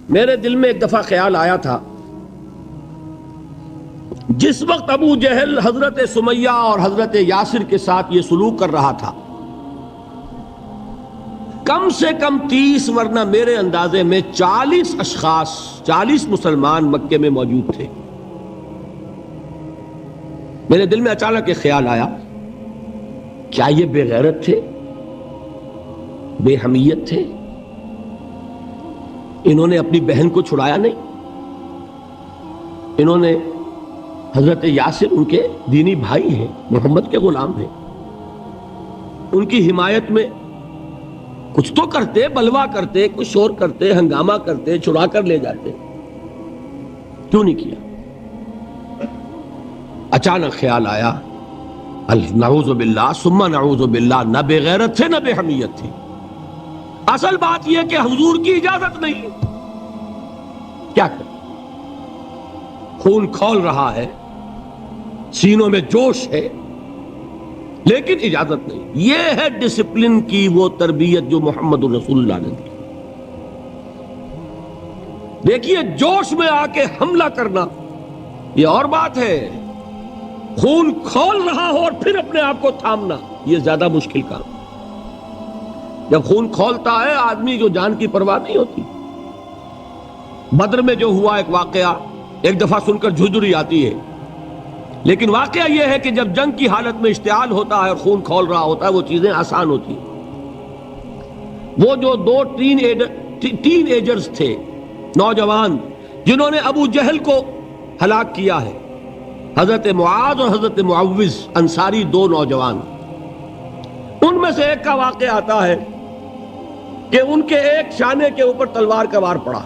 میرے دل میں ایک دفعہ خیال آیا تھا، جس وقت ابو جہل حضرت سمیہ اور حضرت یاسر کے ساتھ یہ سلوک کر رہا تھا، کم سے کم 30 ورنہ میرے اندازے میں 40 اشخاص، 40 مسلمان مکے میں موجود تھے۔ میرے دل میں اچانک ایک خیال آیا، کیا یہ بے غیرت تھے، بے حمیت تھے؟ انہوں نے اپنی بہن کو چھڑایا نہیں؟ انہوں نے حضرت یاسر ان کے دینی بھائی ہیں، محمد کے غلام ہیں، ان کی حمایت میں کچھ تو کرتے، بلوا کرتے، کچھ شور کرتے، ہنگامہ کرتے، چھڑا کر لے جاتے، کیوں نہیں کیا؟ اچانک خیال آیا، نعوذ باللہ ثم نعوذ باللہ، نہ بے غیرت تھے نہ بے حمیت تھی، اصل بات یہ کہ حضور کی اجازت نہیں۔ کیا کریں؟ خون کھول رہا ہے، سینوں میں جوش ہے، لیکن اجازت نہیں۔ یہ ہے ڈسپلن کی وہ تربیت جو محمد رسول اللہ نے دی۔ دیکھیے، جوش میں آ کے حملہ کرنا یہ اور بات ہے، خون کھول رہا ہو اور پھر اپنے آپ کو تھامنا یہ زیادہ مشکل کام۔ جب خون کھولتا ہے آدمی جو جان کی پرواہ نہیں ہوتی۔ بدر میں جو ہوا ایک واقعہ ایک دفعہ سن کر جھجھری آتی ہے، لیکن واقعہ یہ ہے کہ جب جنگ کی حالت میں اشتعال ہوتا ہے اور خون کھول رہا ہوتا ہے وہ چیزیں آسان ہوتی ہیں۔ وہ جو 2 ٹین ایجرز تھے، نوجوان، جنہوں نے ابو جہل کو ہلاک کیا ہے، حضرت معاذ اور حضرت معوذ، انصاری 2 نوجوان، ان میں سے ایک کا واقعہ آتا ہے کہ ان کے ایک شانے کے اوپر تلوار کا وار پڑا،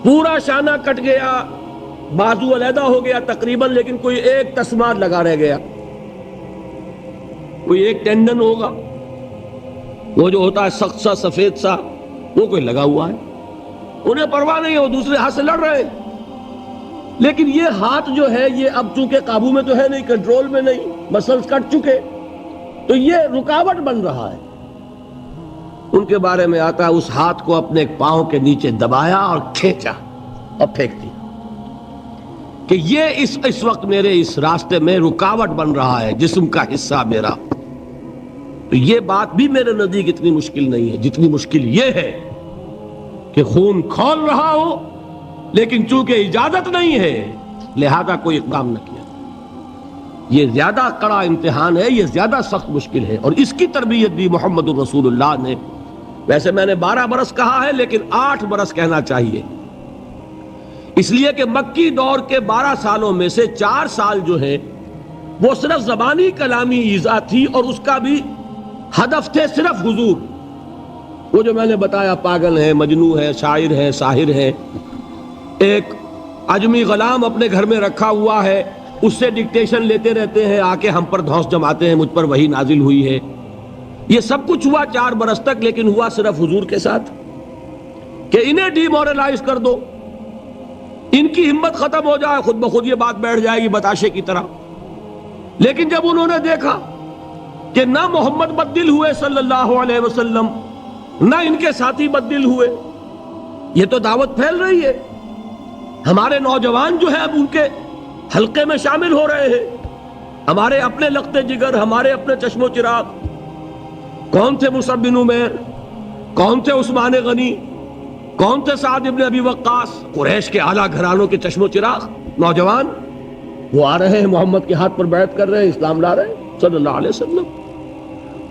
پورا شانہ کٹ گیا، بازو علیحدہ ہو گیا تقریباً، لیکن کوئی ایک تسمہ لگا رہ گیا، کوئی ایک ٹینڈن ہوگا، وہ جو ہوتا ہے سخت سا سفید سا، وہ کوئی لگا ہوا ہے۔ انہیں پرواہ نہیں ہے، وہ دوسرے ہاتھ سے لڑ رہے ہیں، لیکن یہ ہاتھ جو ہے یہ اب چونکہ قابو میں تو ہے نہیں، کنٹرول میں نہیں، مسلز کٹ چکے، تو یہ رکاوٹ بن رہا ہے۔ ان کے بارے میں آتا ہے اس ہاتھ کو اپنے پاؤں کے نیچے دبایا اور کھینچا اور پھینک دیا کہ یہ اس وقت میرے اس راستے میں رکاوٹ بن رہا ہے، جسم کا حصہ میرا۔ تو یہ بات بھی میرے نزدیک اتنی مشکل نہیں ہے جتنی مشکل یہ ہے کہ خون کھول رہا ہو لیکن چونکہ اجازت نہیں ہے لہذا کوئی اقدام نہ کیا۔ یہ زیادہ کڑا امتحان ہے، یہ زیادہ سخت مشکل ہے، اور اس کی تربیت دی محمد الرسول اللہ نے۔ ویسے میں نے 12 برس کہا ہے لیکن 8 برس کہنا چاہیے، اس لیے کہ مکی دور کے 12 سالوں میں سے 4 سال جو ہے وہ صرف زبانی کلامی ایذا تھی، اور اس کا بھی ہدف تھے صرف حضور۔ وہ جو میں نے بتایا پاگل ہے، مجنوں ہے، شاعر ہے، ساحر ہے، ایک عجمی غلام اپنے گھر میں رکھا ہوا ہے، اس سے ڈکٹیشن لیتے رہتے ہیں، آ کے ہم پر دھوس جماتے ہیں، مجھ پر وحی نازل ہوئی ہے۔ یہ سب کچھ ہوا 4 برس تک، لیکن ہوا صرف حضور کے ساتھ کہ انہیں ڈی مورلائز کر دو، ان کی ہمت ختم ہو جائے، خود بخود یہ بات بیٹھ جائے گی بتاشے کی طرح۔ لیکن جب انہوں نے دیکھا کہ نہ محمد بدل ہوئے صلی اللہ علیہ وسلم، نہ ان کے ساتھی بدل ہوئے، یہ تو دعوت پھیل رہی ہے، ہمارے نوجوان جو ہے اب ان کے حلقے میں شامل ہو رہے ہیں، ہمارے اپنے لختے جگر، ہمارے اپنے چشم و چراغ، کون تھے مصعب بن عمیر، کون تھے عثمان غنی، کون تھے سعد ابن ابی وقاص، قریش کے اعلیٰ گھرانوں کے چشم و چراغ نوجوان، وہ آ رہے ہیں محمد کے ہاتھ پر بیعت کر رہے ہیں، اسلام لا رہے ہیں صلی اللہ علیہ وسلم۔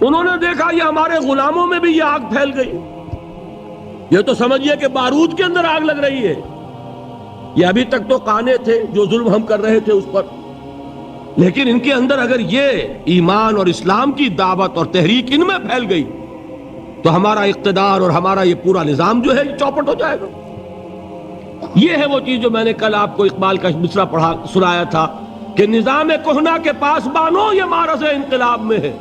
انہوں نے دیکھا یہ ہمارے غلاموں میں بھی یہ آگ پھیل گئی، یہ تو سمجھیے کہ بارود کے اندر آگ لگ رہی ہے۔ یہ ابھی تک تو قانے تھے جو ظلم ہم کر رہے تھے اس پر، لیکن ان کے اندر اگر یہ ایمان اور اسلام کی دعوت اور تحریک ان میں پھیل گئی تو ہمارا اقتدار اور ہمارا یہ پورا نظام جو ہے یہ چوپٹ ہو جائے گا۔ یہ ہے وہ چیز جو میں نے کل آپ کو اقبال کا مصرع پڑھا سنایا تھا کہ نظام کہنا کے پاس بانو یہ مارز انقلاب میں ہے،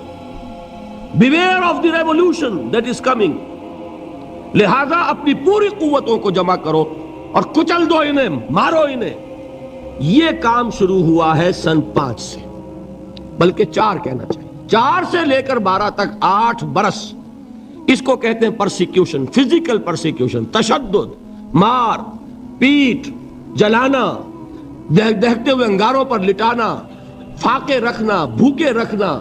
beware of the revolution that is coming, لہذا اپنی پوری قوتوں کو جمع کرو اور کچل دو انہیں، مارو انہیں۔ یہ کام شروع ہوا ہے سن 5 سے، بلکہ 4 کہنا چاہیے، 4 سے لے کر 12 تک 8 برس اس کو کہتے ہیں پرسیکیوشن، فزیکل پرسیکیوشن، تشدد، مار پیٹ، جلانا، دہتے ہوئے انگاروں پر لٹانا، فاقے رکھنا، بھوکے رکھنا،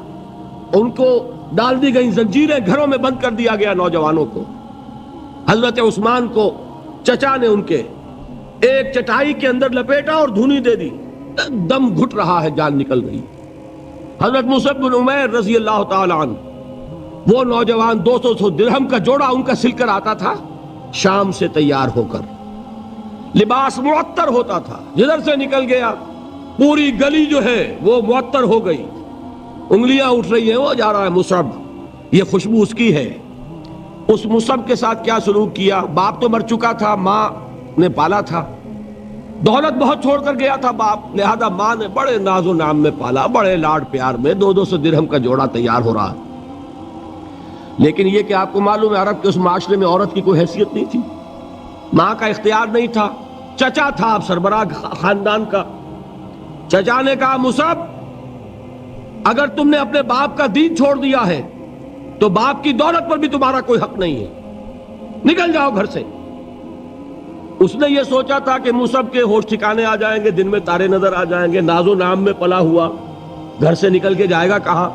ان کو ڈال دی گئی زنجیریں، گھروں میں بند کر دیا گیا نوجوانوں کو۔ حضرت عثمان کو چچا نے ان کے ایک چٹائی کے اندر لپیٹا اور دھونی دے دی، دم گھٹ رہا ہے، جان نکل رہی۔ حضرت مصعب بن عمیر رضی اللہ تعالی عنہ، وہ نوجوان 200 درہم کا جوڑا ان کا سل کر آتا تھا شام سے تیار ہو کر، لباس معطر ہوتا تھا، جدھر سے نکل گیا پوری گلی جو ہے وہ معطر ہو گئی، انگلیاں اٹھ رہی ہیں، وہ جا رہا ہے مصعب، یہ خوشبو اس کی ہے۔ اس مصعب کے ساتھ کیا سلوک کیا؟ باپ تو مر چکا تھا، ماں نے پالا تھا، دولت بہت چھوڑ کر گیا تھا باپ، لہذا ماں نے بڑے ناز و نام میں پالا، بڑے لاڈ پیار میں، 200 درہم کا جوڑا تیار ہو رہا۔ لیکن یہ کہ آپ کو معلوم ہے عرب کے اس معاشرے میں عورت کی کوئی حیثیت نہیں تھی، ماں کا اختیار نہیں تھا، چچا تھا اب سربراہ خاندان کا۔ چچا نے کہا مصعب، اگر تم نے اپنے باپ کا دین چھوڑ دیا ہے تو باپ کی دولت پر بھی تمہارا کوئی حق نہیں ہے، نکل جاؤ گھر سے۔ اس نے یہ سوچا تھا کہ مصعب کے ہوش ٹھکانے آ جائیں گے، دن میں تارے نظر آ جائیں گے، ناز و نام میں پلا ہوا گھر سے نکل کے جائے گا کہاں،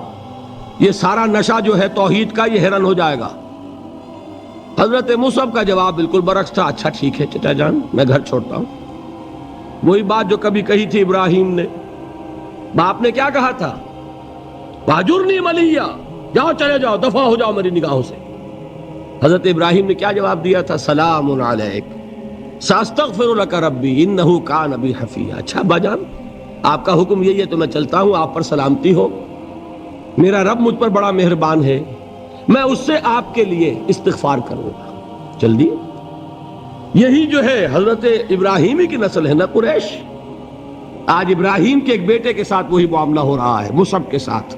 یہ سارا نشہ جو ہے توحید کا یہ حیران ہو جائے گا۔ حضرت مصعب کا جواب بالکل برعکس تھا، اچھا ٹھیک ہے چچا جان، میں گھر چھوڑتا ہوں۔ وہی بات جو کبھی کہی تھی ابراہیم نے، باپ نے کیا کہا تھا؟ واجرنی ملیہ، جاؤ چلے جاؤ، دفع ہو جاؤ میری نگاہوں سے۔ حضرت ابراہیم نے کیا جواب دیا تھا؟ سلام علیک ساستغفر لک ربی انہ کان بی حفیہ۔ اچھا ابا جان، آپ کا حکم یہی ہے تو میں چلتا ہوں، آپ پر سلامتی ہو، میرا رب مجھ پر بڑا مہربان ہے، میں اس سے آپ کے لیے استغفار کروں گا، چل دیے۔ یہی جو ہے حضرت ابراہیمی کی نسل ہے نا قریش۔ آج ابراہیم کے ایک بیٹے کے ساتھ وہی معاملہ ہو رہا ہے، مصعب کے ساتھ،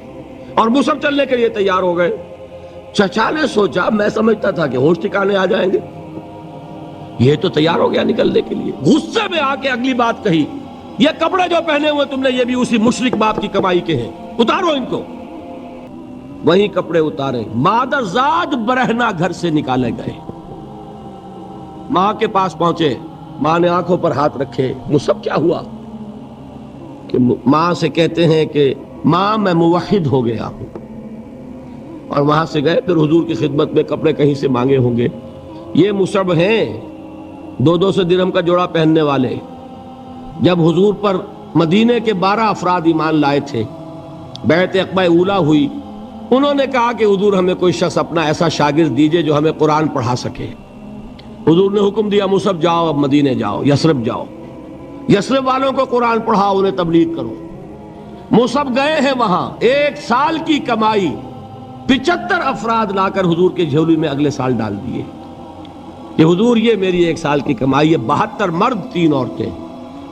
اور مصعب چلنے کے لیے تیار ہو گئے۔ چچا نے سوچا، میں سمجھتا تھا کہ ہوش ٹھکانے آ جائیں گے، یہ تو تیار ہو گیا نکلنے کے لیے۔ غصے میں آ کے اگلی بات کہی، یہ کپڑے جو پہنے ہوئے تم نے یہ بھی اسی مشرک باپ کی کمائی کے ہیں، اتارو ان کو۔ وہی کپڑے اتارے، مادر زاد برہنہ گھر سے نکالے گئے۔ ماں کے پاس پہنچے، ماں نے آنکھوں پر ہاتھ رکھے، مصعب کیا ہوا؟ کہ ماں سے کہتے ہیں کہ ماں میں موحد ہو گیا ہوں، اور وہاں سے گئے، پھر حضور کی خدمت میں کپڑے کہیں سے مانگے ہوں گے۔ یہ مصعب ہیں 200 درہم کا جوڑا پہننے والے۔ جب حضور پر مدینے کے 12 افراد ایمان لائے تھے، بیعت عقبہ اولیٰ ہوئی، انہوں نے کہا کہ حضور ہمیں کوئی شخص اپنا ایسا شاگرد دیجئے جو ہمیں قرآن پڑھا سکے۔ حضور نے حکم دیا مصعب جاؤ، اب مدینے جاؤ، یثرب جاؤ، یثرب والوں کو قرآن پڑھاؤ، انہیں تبلیغ کرو۔ مصعب گئے ہیں وہاں، 1 سال کی کمائی 75 افراد لا کر حضور کے جھولی میں اگلے سال ڈال دیے کہ حضور یہ میری 1 سال کی کمائی ہے۔ 72 مرد 3 عورتیں،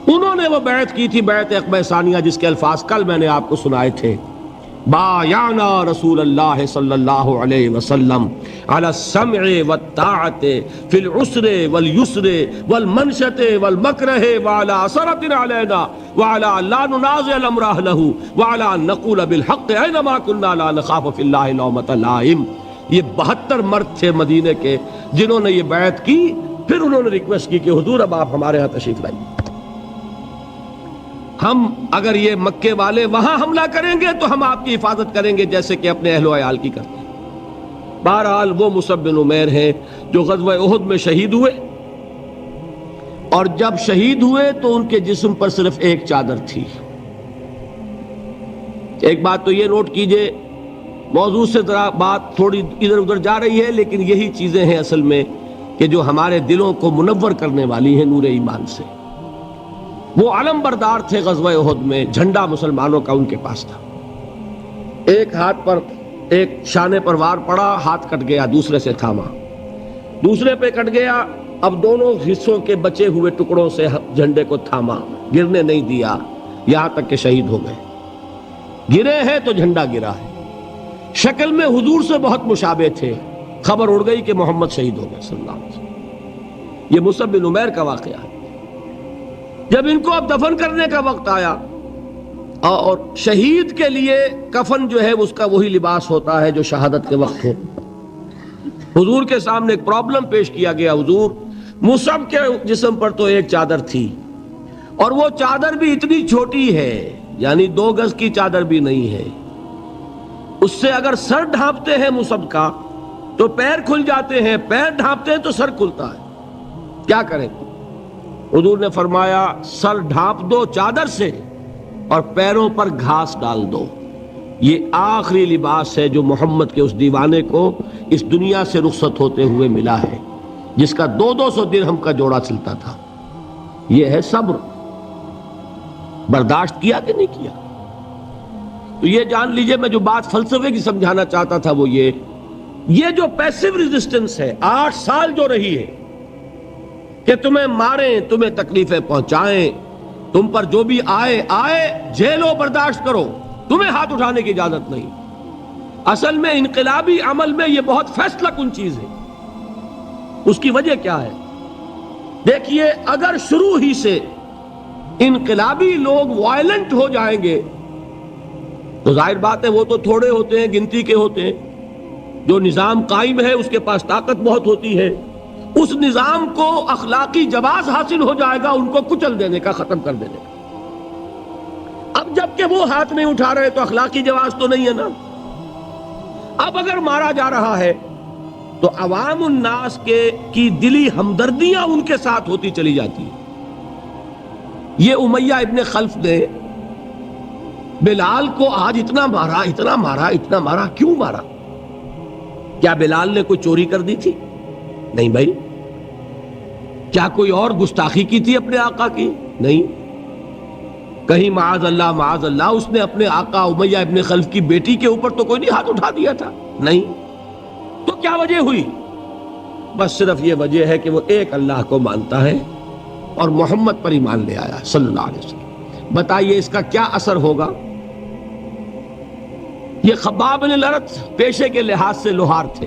انہوں نے وہ بیعت کی تھی، بیعت عقبہ ثانیہ، جس کے الفاظ کل میں نے آپ کو سنائے تھے۔ بایعنا رسول اللہ صلی اللہ علیہ وسلم علی السمع والطاعت فی العسر والیسر والمنشط والمکرہ وعلی اثرۃ علینا وعلی لا ننازع الامر اہلہ وعلی ان نقول بالحق اینما کنا لا نخاف فی اللہ لومۃ لائم۔ یہ 72 مرد تھے مدینے کے جنہوں نے یہ بیعت کی۔ پھر انہوں نے ریکویسٹ کی کہ حضور اب آپ ہمارے ہاں تشریف لائیے، ہم اگر یہ مکے والے وہاں حملہ کریں گے تو ہم آپ کی حفاظت کریں گے جیسے کہ اپنے اہل و عیال کی کرتے ہیں۔ بہرحال وہ مصعب بن عمیر ہیں جو غزوہ احد میں شہید ہوئے، اور جب شہید ہوئے تو ان کے جسم پر صرف ایک چادر تھی۔ ایک بات تو یہ نوٹ کیجئے، موضوع سے ذرا بات تھوڑی ادھر ادھر جا رہی ہے، لیکن یہی چیزیں ہیں اصل میں کہ جو ہمارے دلوں کو منور کرنے والی ہیں نور ایمان سے۔ وہ علم بردار تھے غزوہ احد میں، جھنڈا مسلمانوں کا ان کے پاس تھا۔ ایک ہاتھ پر، ایک شانے پر وار پڑا، ہاتھ کٹ گیا، دوسرے سے تھاما، دوسرے پہ کٹ گیا، اب دونوں حصوں کے بچے ہوئے ٹکڑوں سے جھنڈے کو تھاما، گرنے نہیں دیا، یہاں تک کہ شہید ہو گئے۔ گرے ہیں تو جھنڈا گرا ہے۔ شکل میں حضور سے بہت مشابہ تھے، خبر اڑ گئی کہ محمد شہید ہو گئے صلی اللہ علیہ وسلم۔ یہ مصعب بن عمیر کا واقعہ ہے۔ جب ان کو اب دفن کرنے کا وقت آیا، اور شہید کے لیے کفن جو ہے اس کا وہی لباس ہوتا ہے جو شہادت کے وقت ہو، حضور کے سامنے ایک پرابلم پیش کیا گیا. حضور مصعب کے جسم پر تو ایک چادر تھی اور وہ چادر بھی اتنی چھوٹی ہے، یعنی 2 گز کی چادر بھی نہیں ہے. اس سے اگر سر ڈھانپتے ہیں مصعب کا تو پیر کھل جاتے ہیں، پیر ڈھانپتے ہیں تو سر کھلتا ہے. کیا کریں؟ حضور نے فرمایا سر ڈھانپ دو چادر سے اور پیروں پر گھاس ڈال دو. یہ آخری لباس ہے جو محمد کے اس دیوانے کو اس دنیا سے رخصت ہوتے ہوئے ملا ہے، جس کا 200 درہم کا جوڑا چلتا تھا. یہ ہے صبر. برداشت کیا کہ نہیں کیا؟ تو یہ جان لیجئے میں جو بات فلسفے کی سمجھانا چاہتا تھا وہ یہ جو پیسیو ریزسٹنس ہے 8 سال جو رہی ہے کہ تمہیں ماریں، تمہیں تکلیفیں پہنچائیں، تم پر جو بھی آئے جھیلو، برداشت کرو، تمہیں ہاتھ اٹھانے کی اجازت نہیں. اصل میں انقلابی عمل میں یہ بہت فیصلہ کن چیز ہے. اس کی وجہ کیا ہے؟ دیکھیے اگر شروع ہی سے انقلابی لوگ وائلنٹ ہو جائیں گے تو ظاہر بات ہے وہ تو تھوڑے ہوتے ہیں، گنتی کے ہوتے ہیں. جو نظام قائم ہے اس کے پاس طاقت بہت ہوتی ہے، اس نظام کو اخلاقی جواز حاصل ہو جائے گا ان کو کچل دینے کا، ختم کر دینے کا. اب جب کہ وہ ہاتھ نہیں اٹھا رہے تو اخلاقی جواز تو نہیں ہے نا. اب اگر مارا جا رہا ہے تو عوام الناس کی دلی ہمدردیاں ان کے ساتھ ہوتی چلی جاتی ہیں. یہ امیہ ابن خلف نے بلال کو آج اتنا مارا، کیوں مارا؟ کیا بلال نے کوئی چوری کر دی تھی؟ نہیں بھائی. کیا کوئی اور گستاخی کی تھی اپنے آقا کی؟ نہیں. کہیں معاذ اللہ اس نے اپنے آقا امیہ ابن خلف کی بیٹی کے اوپر تو کوئی نہیں ہاتھ اٹھا دیا تھا؟ نہیں. تو کیا وجہ ہوئی؟ بس صرف یہ وجہ ہے کہ وہ ایک اللہ کو مانتا ہے اور محمد پر ایمان لے آیا صلی اللہ علیہ وسلم. بتائیے اس کا کیا اثر ہوگا؟ یہ خباب بن الارت پیشے کے لحاظ سے لوہار تھے.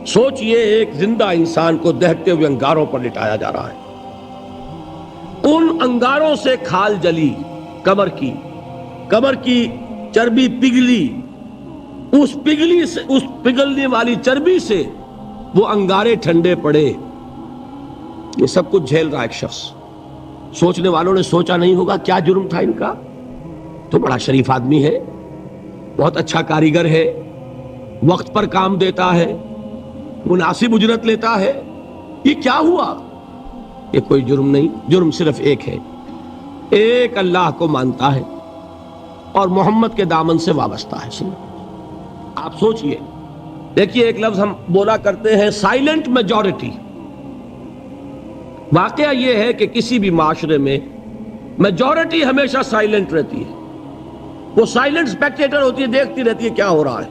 سوچئے ایک زندہ انسان کو دہتے ہوئے انگاروں پر لٹایا جا رہا ہے. ان انگاروں سے کھال جلی، کمر کی چربی پگھلی، اس پگھلنے والی چربی سے وہ انگارے ٹھنڈے پڑے. یہ سب کچھ جھیل رہا ایک شخص. سوچنے والوں نے سوچا نہیں ہوگا کیا جرم تھا ان کا؟ تو بڑا شریف آدمی ہے، بہت اچھا کاریگر ہے، وقت پر کام دیتا ہے، مناسب اجرت لیتا ہے. یہ کیا ہوا؟ یہ کوئی جرم نہیں. جرم صرف ایک ہے، ایک اللہ کو مانتا ہے اور محمد کے دامن سے وابستہ ہے. آپ سوچئے، دیکھیے ایک لفظ ہم بولا کرتے ہیں سائلنٹ میجورٹی. واقعہ یہ ہے کہ کسی بھی معاشرے میں میجورٹی ہمیشہ سائلنٹ رہتی ہے. وہ سائلنٹ اسپیکٹیٹر ہوتی ہے، دیکھتی رہتی ہے کیا ہو رہا ہے.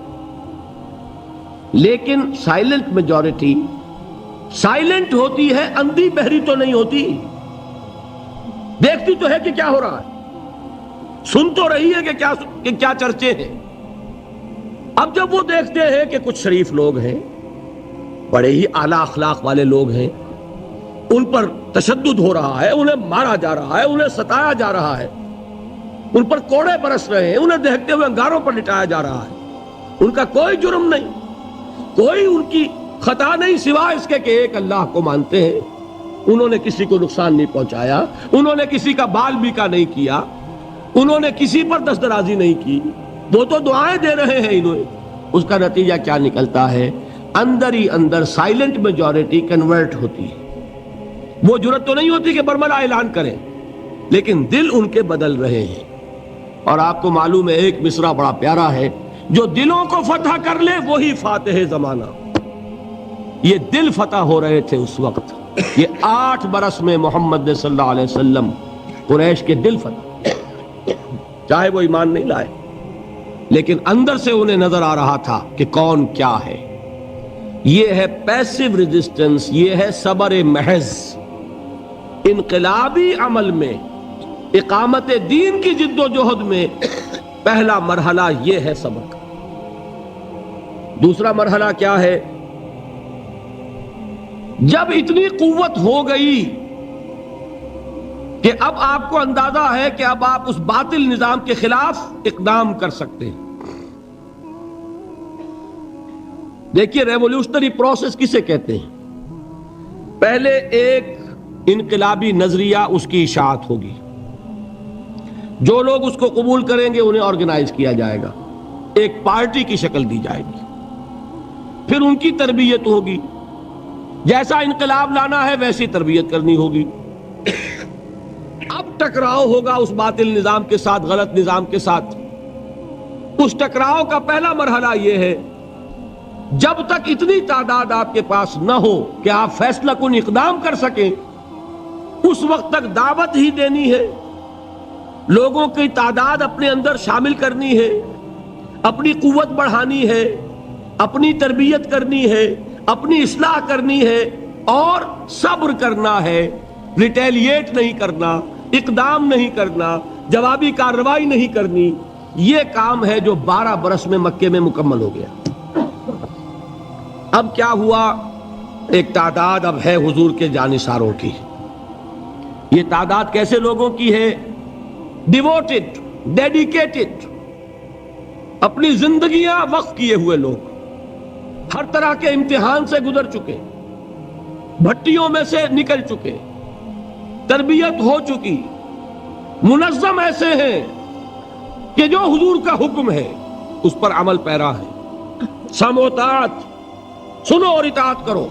لیکن سائلنٹ میجورٹی سائلنٹ ہوتی ہے، اندھی بہری تو نہیں ہوتی. دیکھتی تو ہے کہ کیا ہو رہا ہے، سن تو رہی ہے کہ کیا چرچے ہیں. اب جب وہ دیکھتے ہیں کہ کچھ شریف لوگ ہیں، بڑے ہی اعلیٰ اخلاق والے لوگ ہیں، ان پر تشدد ہو رہا ہے، انہیں مارا جا رہا ہے، انہیں ستایا جا رہا ہے، ان پر کوڑے برس رہے ہیں، انہیں دہتے ہوئے انگاروں پر لٹایا جا رہا ہے، ان کا کوئی جرم نہیں، کوئی ان کی خطا نہیں سوائے اس کے کہ ایک اللہ کو مانتے ہیں. انہوں نے کسی کو نقصان نہیں پہنچایا، انہوں نے کسی کا بال بیکا نہیں کیا، انہوں نے کسی پر دست درازی نہیں کی، وہ تو دعائیں دے رہے ہیں انہیں. اس کا نتیجہ کیا نکلتا ہے؟ اندر ہی اندر سائلنٹ میجورٹی کنورٹ ہوتی ہے. وہ جرت تو نہیں ہوتی کہ برملا اعلان کریں، لیکن دل ان کے بدل رہے ہیں. اور آپ کو معلوم ہے ایک مصرع بڑا پیارا ہے، جو دلوں کو فتح کر لے وہی فاتح زمانہ. یہ دل فتح ہو رہے تھے اس وقت. یہ 8 برس میں محمد صلی اللہ علیہ وسلم قریش کے دل فتح، چاہے وہ ایمان نہیں لائے، لیکن اندر سے انہیں نظر آ رہا تھا کہ کون کیا ہے. یہ ہے پیسیو ریزسٹنس، یہ ہے صبر محض. انقلابی عمل میں، اقامت دین کی جد و جہد میں پہلا مرحلہ یہ ہے صبر کا. دوسرا مرحلہ کیا ہے؟ جب اتنی قوت ہو گئی کہ اب آپ کو اندازہ ہے کہ اب آپ اس باطل نظام کے خلاف اقدام کر سکتے ہیں. دیکھیے ریولیوشنری پروسیس کسے کہتے ہیں؟ پہلے ایک انقلابی نظریہ، اس کی اشاعت ہوگی، جو لوگ اس کو قبول کریں گے انہیں آرگنائز کیا جائے گا، ایک پارٹی کی شکل دی جائے گی، پھر ان کی تربیت ہوگی، جیسا انقلاب لانا ہے ویسی تربیت کرنی ہوگی۔ اب ٹکراؤ ہوگا اس باطل نظام کے ساتھ، غلط نظام کے ساتھ۔ اس ٹکراؤ کا پہلا مرحلہ یہ ہے، جب تک اتنی تعداد آپ کے پاس نہ ہو کہ آپ فیصلہ کن اقدام کر سکیں، اس وقت تک دعوت ہی دینی ہے، لوگوں کی تعداد اپنے اندر شامل کرنی ہے، اپنی قوت بڑھانی ہے، اپنی تربیت کرنی ہے، اپنی اصلاح کرنی ہے، اور صبر کرنا ہے، ریٹیلیٹ نہیں کرنا، اقدام نہیں کرنا، جوابی کارروائی نہیں کرنی۔ یہ کام ہے جو 12 برس میں مکے میں مکمل ہو گیا۔ اب کیا ہوا؟ ایک تعداد اب ہے حضور کے جانثاروں کی۔ یہ تعداد کیسے لوگوں کی ہے؟ ڈیووٹڈ، ڈیڈیکیٹڈ، اپنی زندگیاں وقف کیے ہوئے لوگ، ہر طرح کے امتحان سے گزر چکے، بھٹیوں میں سے نکل چکے، تربیت ہو چکی، منظم ایسے ہیں کہ جو حضور کا حکم ہے اس پر عمل پیرا ہے۔ سم و طاعت، سنو اور اطاعت کرو،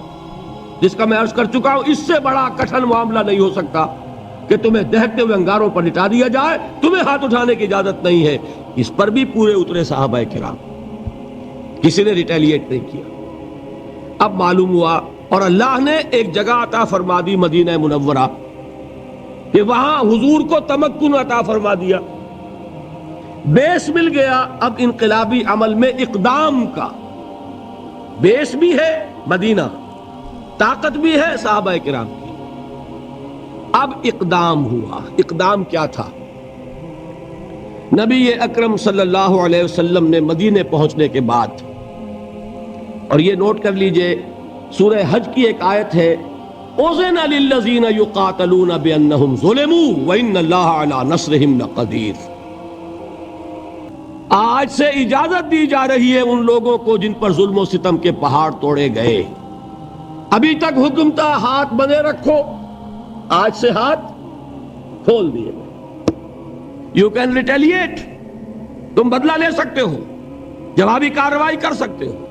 جس کا میں عرض کر چکا ہوں، اس سے بڑا کٹھن معاملہ نہیں ہو سکتا کہ تمہیں دہتے ہوئے انگاروں پر لٹا دیا جائے، تمہیں ہاتھ اٹھانے کی اجازت نہیں ہے۔ اس پر بھی پورے اترے صحابہ کرام، کسی نے ریٹیلیٹ نہیں کیا۔ اب معلوم ہوا، اور اللہ نے ایک جگہ عطا فرما دی مدینہ منورہ، کہ وہاں حضور کو تمکن عطا فرما دیا، بیس مل گیا اب انقلابی عمل میں اقدام کا۔ بیس بھی ہے مدینہ، طاقت بھی ہے صحابہ کرام کی۔ اب اقدام ہوا۔ اقدام کیا تھا؟ نبی اکرم صلی اللہ علیہ وسلم نے مدینے پہنچنے کے بعد، اور یہ نوٹ کر لیجئے، سورہ حج کی ایک آیت ہے، اذن للذین یقاتلون بانہم ظلموا وان اللہ علی نصرہم لقدیر۔ آج سے اجازت دی جا رہی ہے ان لوگوں کو جن پر ظلم و ستم کے پہاڑ توڑے گئے۔ ابھی تک حکم تھا ہاتھ بندے رکھو، آج سے ہاتھ کھول دیے۔ یو کین ریٹیلیٹ، تم بدلہ لے سکتے ہو، جوابی کارروائی کر سکتے ہو۔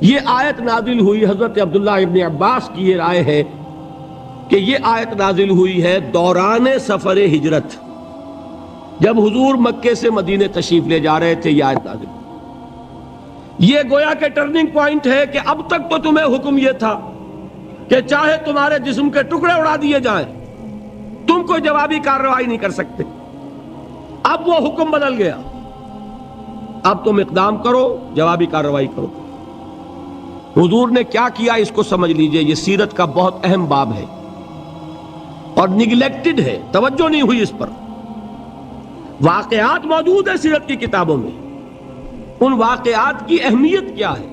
یہ آیت نازل ہوئی، حضرت عبداللہ ابن عباس کی یہ رائے ہے کہ یہ آیت نازل ہوئی ہے دوران سفر ہجرت، جب حضور مکے سے مدینے تشریف لے جا رہے تھے۔ یہ آیت نازل ہوئی، یہ گویا کہ ٹرننگ پوائنٹ ہے کہ اب تک تو تمہیں حکم یہ تھا کہ چاہے تمہارے جسم کے ٹکڑے اڑا دیے جائیں، تم کوئی جوابی کارروائی نہیں کر سکتے۔ اب وہ حکم بدل گیا، اب تم اقدام کرو، جوابی کارروائی کرو۔ حضور نے کیا کیا اس کو سمجھ لیجئے، یہ سیرت کا بہت اہم باب ہے اور نگلیکٹڈ ہے، توجہ نہیں ہوئی اس پر۔ واقعات موجود ہیں سیرت کی کتابوں میں، ان واقعات کی اہمیت کیا ہے،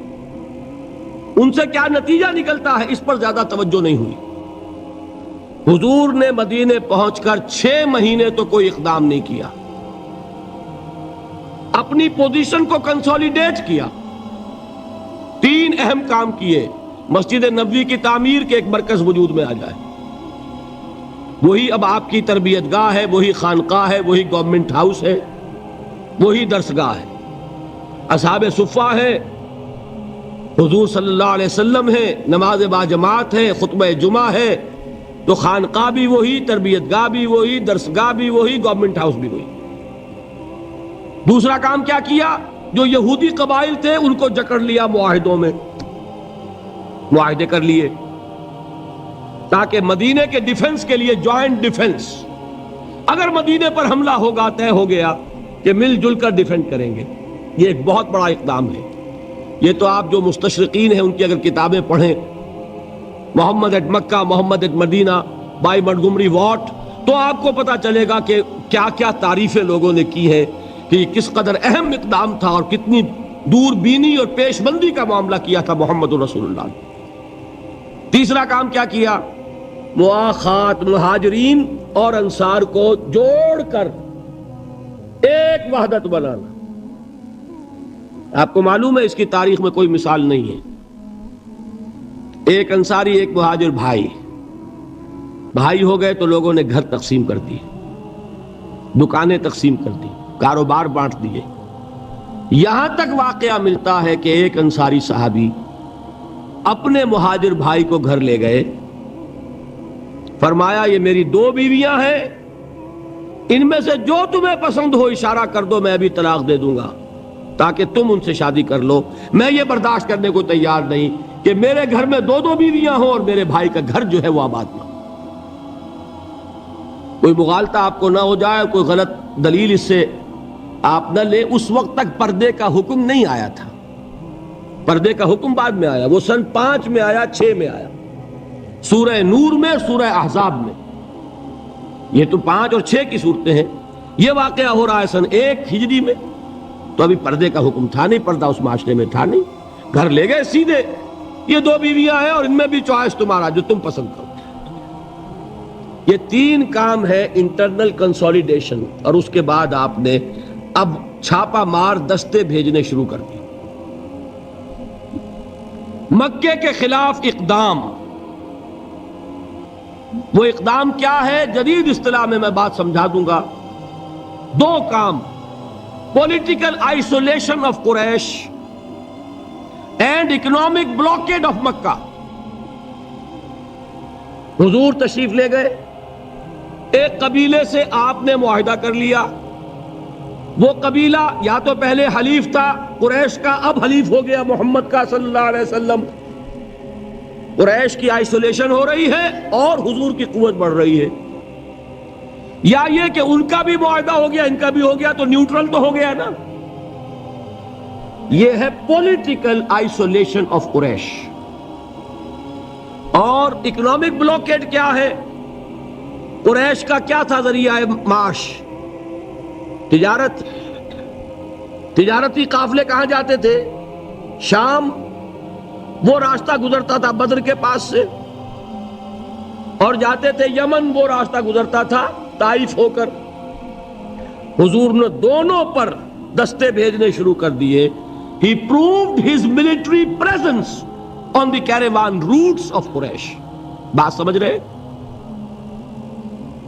ان سے کیا نتیجہ نکلتا ہے، اس پر زیادہ توجہ نہیں ہوئی۔ حضور نے مدینے پہنچ کر 6 مہینے تو کوئی اقدام نہیں کیا، اپنی پوزیشن کو کنسولیڈیٹ کیا۔ 3 اہم کام کیے، مسجد نبوی کی تعمیر کے ایک مرکز وجود میں آ جائے، وہی اب آپ کی تربیت گاہ ہے، وہی خانقاہ ہے، وہی گورنمنٹ ہاؤس ہے، وہی درسگاہ ہے، اصحاب صفہ ہے، حضور صلی اللہ علیہ وسلم ہے، نماز با جماعت ہے، خطبہ جمعہ ہے، تو خانقاہ بھی وہی، تربیت گاہ بھی وہی، درسگاہ بھی وہی، گورنمنٹ ہاؤس بھی وہی۔ دوسرا کام کیا کیا؟ جو یہودی قبائل تھے ان کو جکڑ لیا، معاہدوں میں معاہدے کر لیے، تاکہ مدینے کے ڈیفنس کے لیے جوائنٹ ڈیفنس، اگر مدینے پر حملہ ہوگا طے ہو گیا کہ مل جل کر ڈیفینڈ کریں گے۔ یہ ایک بہت بڑا اقدام ہے۔ یہ تو آپ جو مستشرقین ہیں ان کی اگر کتابیں پڑھیں، Muhammad at Mecca, Muhammad at Medina by Montgomery Watt, تو آپ کو پتا چلے گا کہ کیا کیا تعریفیں لوگوں نے کی ہیں کہ یہ کس قدر اہم اقدام تھا اور کتنی دور بینی اور پیش بندی کا معاملہ کیا تھا محمد رسول اللہ نے۔ تیسرا کام کیا کیا؟ مواخات مہاجرین اور انصار کو جوڑ کر ایک وحدت بنانا۔ آپ کو معلوم ہے اس کی تاریخ میں کوئی مثال نہیں ہے. ایک انصاری ایک مہاجر بھائی ہو گئے تو لوگوں نے گھر تقسیم کر دیے, دکانیں تقسیم کر دی, کاروبار بانٹ دیے. یہاں تک واقعہ ملتا ہے کہ ایک انصاری صحابی اپنے مہاجر بھائی کو گھر لے گئے, فرمایا یہ میری 2 بیویاں ہیں, ان میں سے جو تمہیں پسند ہو اشارہ کر دو, میں ابھی طلاق دے دوں گا تاکہ تم ان سے شادی کر لو. میں یہ برداشت کرنے کو تیار نہیں کہ میرے گھر میں 2 بیویاں ہوں اور میرے بھائی کا گھر جو ہے وہ آباد نہ ہو. کوئی مغالطہ آپ کو نہ ہو جائے, کوئی غلط دلیل اس سے آپ نہ لیں. اس وقت تک پردے کا حکم نہیں آیا تھا, پردے کا حکم بعد میں آیا, وہ سن 5 میں آیا, 6 میں آیا, سورہ نور میں, سورہ احزاب میں. یہ تو 5 اور 6 کی صورتیں ہیں. یہ واقعہ ہو رہا ہے سن 1 ہجری میں, تو ابھی پردے کا حکم تھا نہیں, پردہ اس معاشرے میں تھا نہیں. گھر لے گئے سیدھے, یہ 2 بیویاں ہیں اور ان میں بھی چوائس تمہارا, جو تم پسند کرو. یہ 3 کام ہے انٹرنل کنسولیڈیشن, اور اس کے بعد آپ نے اب چھاپا مار دستے بھیجنے شروع کر دیے. مکے کے خلاف اقدام, وہ اقدام کیا ہے جدید اصطلاح میں بات سمجھا دوں گا. 2 کام, political isolation of Quraysh and economic blockade of Mecca. حضور تشریف لے گئے, ایک قبیلے سے آپ نے معاہدہ کر لیا. وہ قبیلہ یا تو پہلے حلیف تھا قریش کا, اب حلیف ہو گیا محمد کا صلی اللہ علیہ وسلم. قریش کی آئسولیشن ہو رہی ہے اور حضور کی قوت بڑھ رہی ہے. یا یہ کہ ان کا بھی معاہدہ ہو گیا, ان کا بھی ہو گیا, تو نیوٹرل تو ہو گیا نا. یہ ہے پولیٹیکل آئسولیشن آف قریش. اور اکنامک بلاکیڈ کیا ہے؟ قریش کا کیا تھا ذریعہ معاش؟ تجارت. تجارتی قافلے کہاں جاتے تھے؟ شام. وہ راستہ گزرتا تھا بدر کے پاس سے, اور جاتے تھے یمن. وہ راستہ گزرتا تھا طائف ہو کر. حضور نے دونوں پر دستے بھیجنے شروع کر دیے. He proved his military presence on the caravan routes of Quraysh. بات سمجھ رہے؟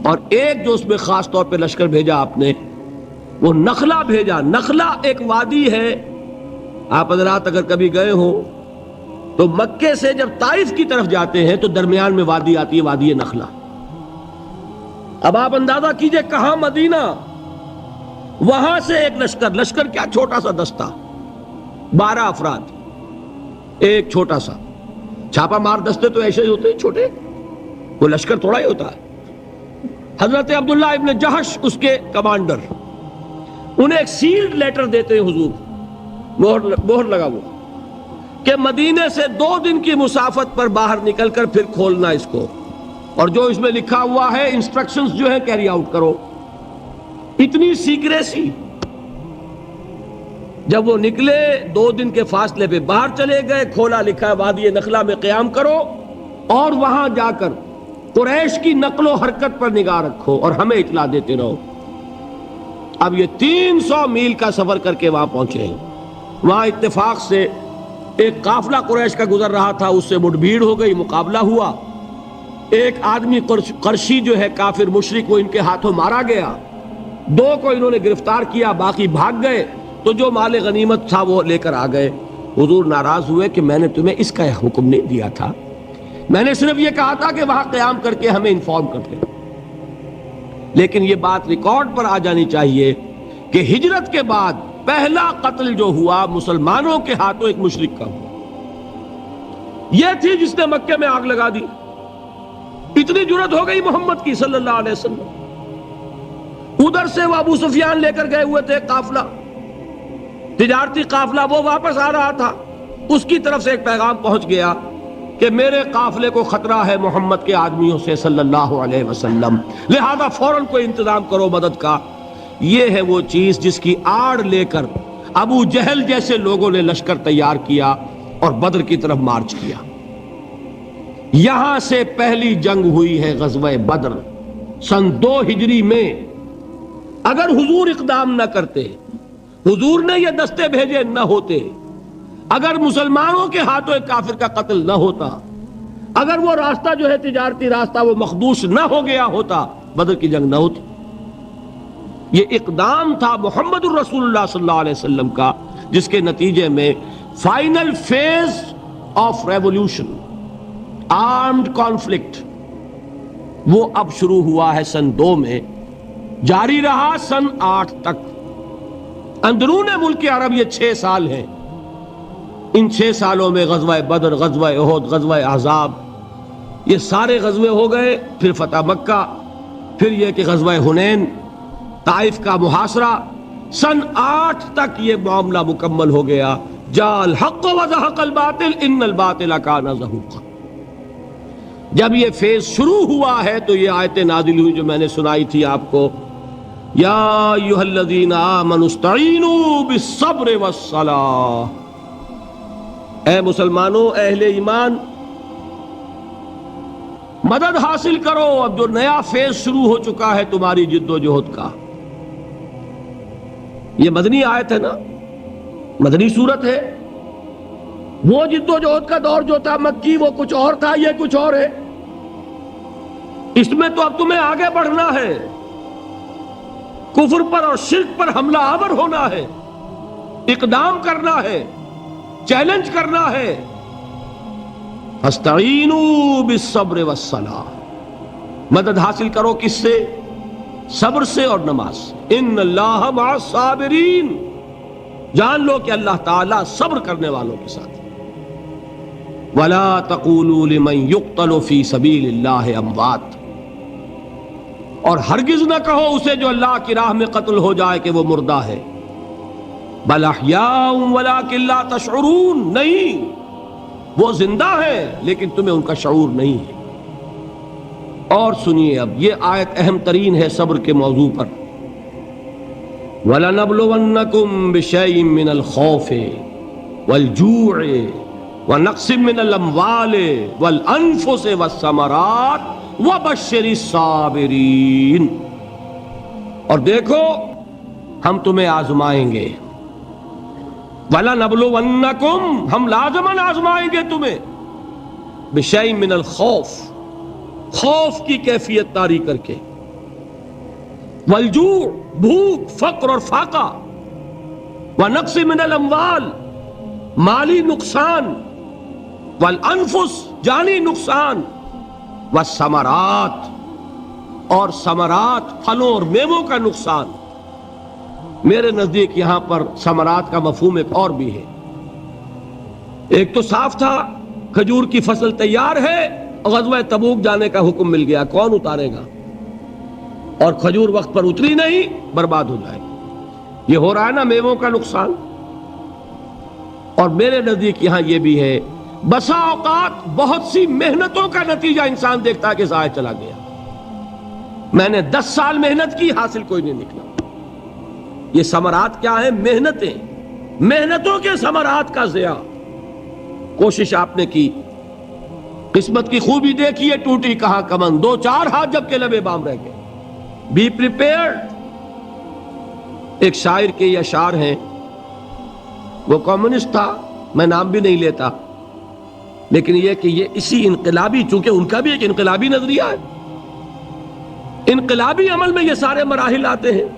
اور ایک جو اس میں خاص طور پہ لشکر بھیجا آپ نے, وہ نخلا بھیجا. نخلا ایک وادی ہے, آپ حضرات اگر کبھی گئے ہو تو مکے سے جب طائف کی طرف جاتے ہیں تو درمیان میں وادی آتی ہے, وادی نخلا. اب آپ اندازہ کیجئے کہاں مدینہ, وہاں سے ایک لشکر کیا چھوٹا سا دستہ, 12 افراد, ایک چھوٹا سا چھاپا مار دستے تو ایسے ہی ہوتے ہیں چھوٹے, وہ لشکر تھوڑا ہی ہوتا ہے. حضرت عبداللہ ابن جہش اس کے کمانڈر, انہیں ایک سیلڈ لیٹر دیتے ہیں حضور, مہر لگا وہ, کہ مدینے سے 2 دن کی مسافت پر باہر نکل کر پھر کھولنا اس کو, اور جو اس میں لکھا ہوا ہے انسٹرکشنز جو ہے کیری آؤٹ کرو. اتنی سیکریسی. جب وہ نکلے 2 دن کے فاصلے پہ باہر چلے گئے, کھولا, لکھا ہے وادی نخلا میں قیام کرو اور وہاں جا کر قریش کی نقل و حرکت پر نگاہ رکھو اور ہمیں اطلاع دیتے رہو. اب یہ 300 میل کا سفر کر کے وہاں پہنچے ہیں. وہاں اتفاق سے ایک قافلہ قریش کا گزر رہا تھا, اس سے مٹ بھیڑ ہو گئی, مقابلہ ہوا. ایک آدمی قرشی جو ہے کافر مشرک, وہ ان کے ہاتھوں مارا گیا. 2 کو انہوں نے گرفتار کیا, باقی بھاگ گئے. تو جو مال غنیمت تھا وہ لے کر آ گئے. حضور ناراض ہوئے کہ میں نے تمہیں اس کا حکم نہیں دیا تھا, میں نے صرف یہ کہا تھا کہ وہاں قیام کر کے ہمیں انفارم کرتے. لیکن یہ بات ریکارڈ پر آ جانی چاہیے کہ ہجرت کے بعد پہلا قتل جو ہوا مسلمانوں کے ہاتھوں ایک مشرک کا ہوا. یہ تھی جس نے مکے میں آگ لگا دی. اتنی جرت ہو گئی محمد کی صلی اللہ علیہ وسلم. ادھر سے وہ ابو سفیان لے کر گئے ہوئے تھے قافلہ, تجارتی قافلہ, وہ واپس آ رہا تھا. اس کی طرف سے ایک پیغام پہنچ گیا کہ میرے قافلے کو خطرہ ہے محمد کے آدمیوں سے صلی اللہ علیہ وسلم, لہذا فوراً کوئی انتظام کرو مدد کا. یہ ہے وہ چیز جس کی آڑ لے کر ابو جہل جیسے لوگوں نے لشکر تیار کیا اور بدر کی طرف مارچ کیا. یہاں سے پہلی جنگ ہوئی ہے غزوہ بدر سن 2 ہجری میں. اگر حضور اقدام نہ کرتے, حضور نے یہ دستے بھیجے نہ ہوتے، اگر مسلمانوں کے ہاتھوں ایک کافر کا قتل نہ ہوتا، اگر وہ راستہ جو ہے تجارتی راستہ وہ مخدوش نہ ہو گیا ہوتا، بدر کی جنگ نہ ہوتی۔ یہ اقدام تھا محمد الرسول اللہ صلی اللہ علیہ وسلم کا، جس کے نتیجے میں final phase of revolution, armed conflict, وہ اب شروع ہوا ہے سن 2 میں، جاری رہا سن 8 تک۔ اندرون ملک عرب یہ 6 سال ہیں۔ ان 6 سالوں میں غزوہ بدر، غزوہ احد، غزوہ احزاب، یہ سارے غزوے ہو گئے، پھر فتح مکہ، پھر یہ کہ غزوہ حنین، طائف کا محاصرہ، سن 8 تک یہ معاملہ مکمل ہو گیا۔ جاء الحق وزهق الباطل ان الباطل کان زہوقا۔ جب یہ فیز شروع ہوا ہے تو یہ آیتیں نازل ہوئی جو میں نے سنائی تھی آپ کو، یا ایھا الذین آمنوا استعینوا بالصبر والصلاۃ، اے مسلمانوں، اہل ایمان، مدد حاصل کرو، اب جو نیا فیز شروع ہو چکا ہے تمہاری جد و جہد کا۔ یہ مدنی آیت ہے نا، مدنی صورت ہے۔ وہ جد و جہد کا دور جو تھا مکی، وہ کچھ اور تھا، یہ کچھ اور ہے۔ اس میں تو اب تمہیں آگے بڑھنا ہے، کفر پر اور شرک پر حملہ آور ہونا ہے، اقدام کرنا ہے، چیلنج کرنا ہے۔ استعینوا بالصبر والصلاۃ، مدد حاصل کرو کس سے؟ صبر سے اور نماز سے۔ ان اللہ مع الصابرین، جان لو کہ اللہ تعالیٰ صبر کرنے والوں کے ساتھ۔ ولا تقولوا لمن يقتل في سبيل الله اموات، اور ہرگز نہ کہو اسے جو اللہ کی راہ میں قتل ہو جائے کہ وہ مردہ ہے۔ بل احیاء ولکن لا تشعرون، نہیں، وہ زندہ ہے لیکن تمہیں ان کا شعور نہیں ہے۔ اور سنیے، اب یہ آیت اہم ترین ہے صبر کے موضوع پر۔ وَلَنَبْلُوَنَّكُمْ بِشَيْءٍ مِّنَ الْخَوْفِ وَالْجُوعِ وَنَقْصٍ مِّنَ الْأَمْوَالِ وَالْأَنفُسِ وَالثَّمَرَاتِ وَبَشِّرِ الصَّابِرِينَ، اور دیکھو ہم تمہیں آزمائیں گے۔ وَلَنَبْلُوَنَّكُمْ، ہم لازماً آزمائیں گے تمہیں، بِشَيْءٍ مِّنَ الْخَوْفِ، خوف کی کیفیت طاری کر کے، والجوع، بھوک، فقر اور فاقہ، ونقص من الاموال، مالی نقصان، والانفس، جانی نقصان، والثمرات، اور ثمرات، پھلوں اور میووں کا نقصان۔ میرے نزدیک یہاں پر ثمرات کا مفہوم ایک اور بھی ہے۔ ایک تو صاف تھا، کھجور کی فصل تیار ہے، غزوہ تبوک جانے کا حکم مل گیا، کون اتارے گا؟ اور کھجور وقت پر اتری نہیں، برباد ہو جائے گی۔ یہ ہو رہا ہے نا میووں کا نقصان۔ اور میرے نزدیک یہاں یہ بھی ہے، بسا اوقات بہت سی محنتوں کا نتیجہ انسان دیکھتا ہے کہ ضائع چلا گیا، میں نے 10 سال محنت کی، حاصل کوئی نہیں نکلا۔ یہ ثمرات کیا ہیں؟ محنتیں، محنتوں کے ثمرات کا ضیاع۔ کوشش آپ نے کی، قسمت کی خوبی دیکھیے، ٹوٹی کہاں کمن، 2-4 ہاتھ جب کے لبے بام رہ گئے۔ Be prepared. ایک شاعر کے یہ اشعار ہیں، وہ کمیونسٹ تھا، میں نام بھی نہیں لیتا، لیکن یہ کہ یہ اسی انقلابی، چونکہ ان کا بھی ایک انقلابی نظریہ ہے، انقلابی عمل میں یہ سارے مراحل آتے ہیں۔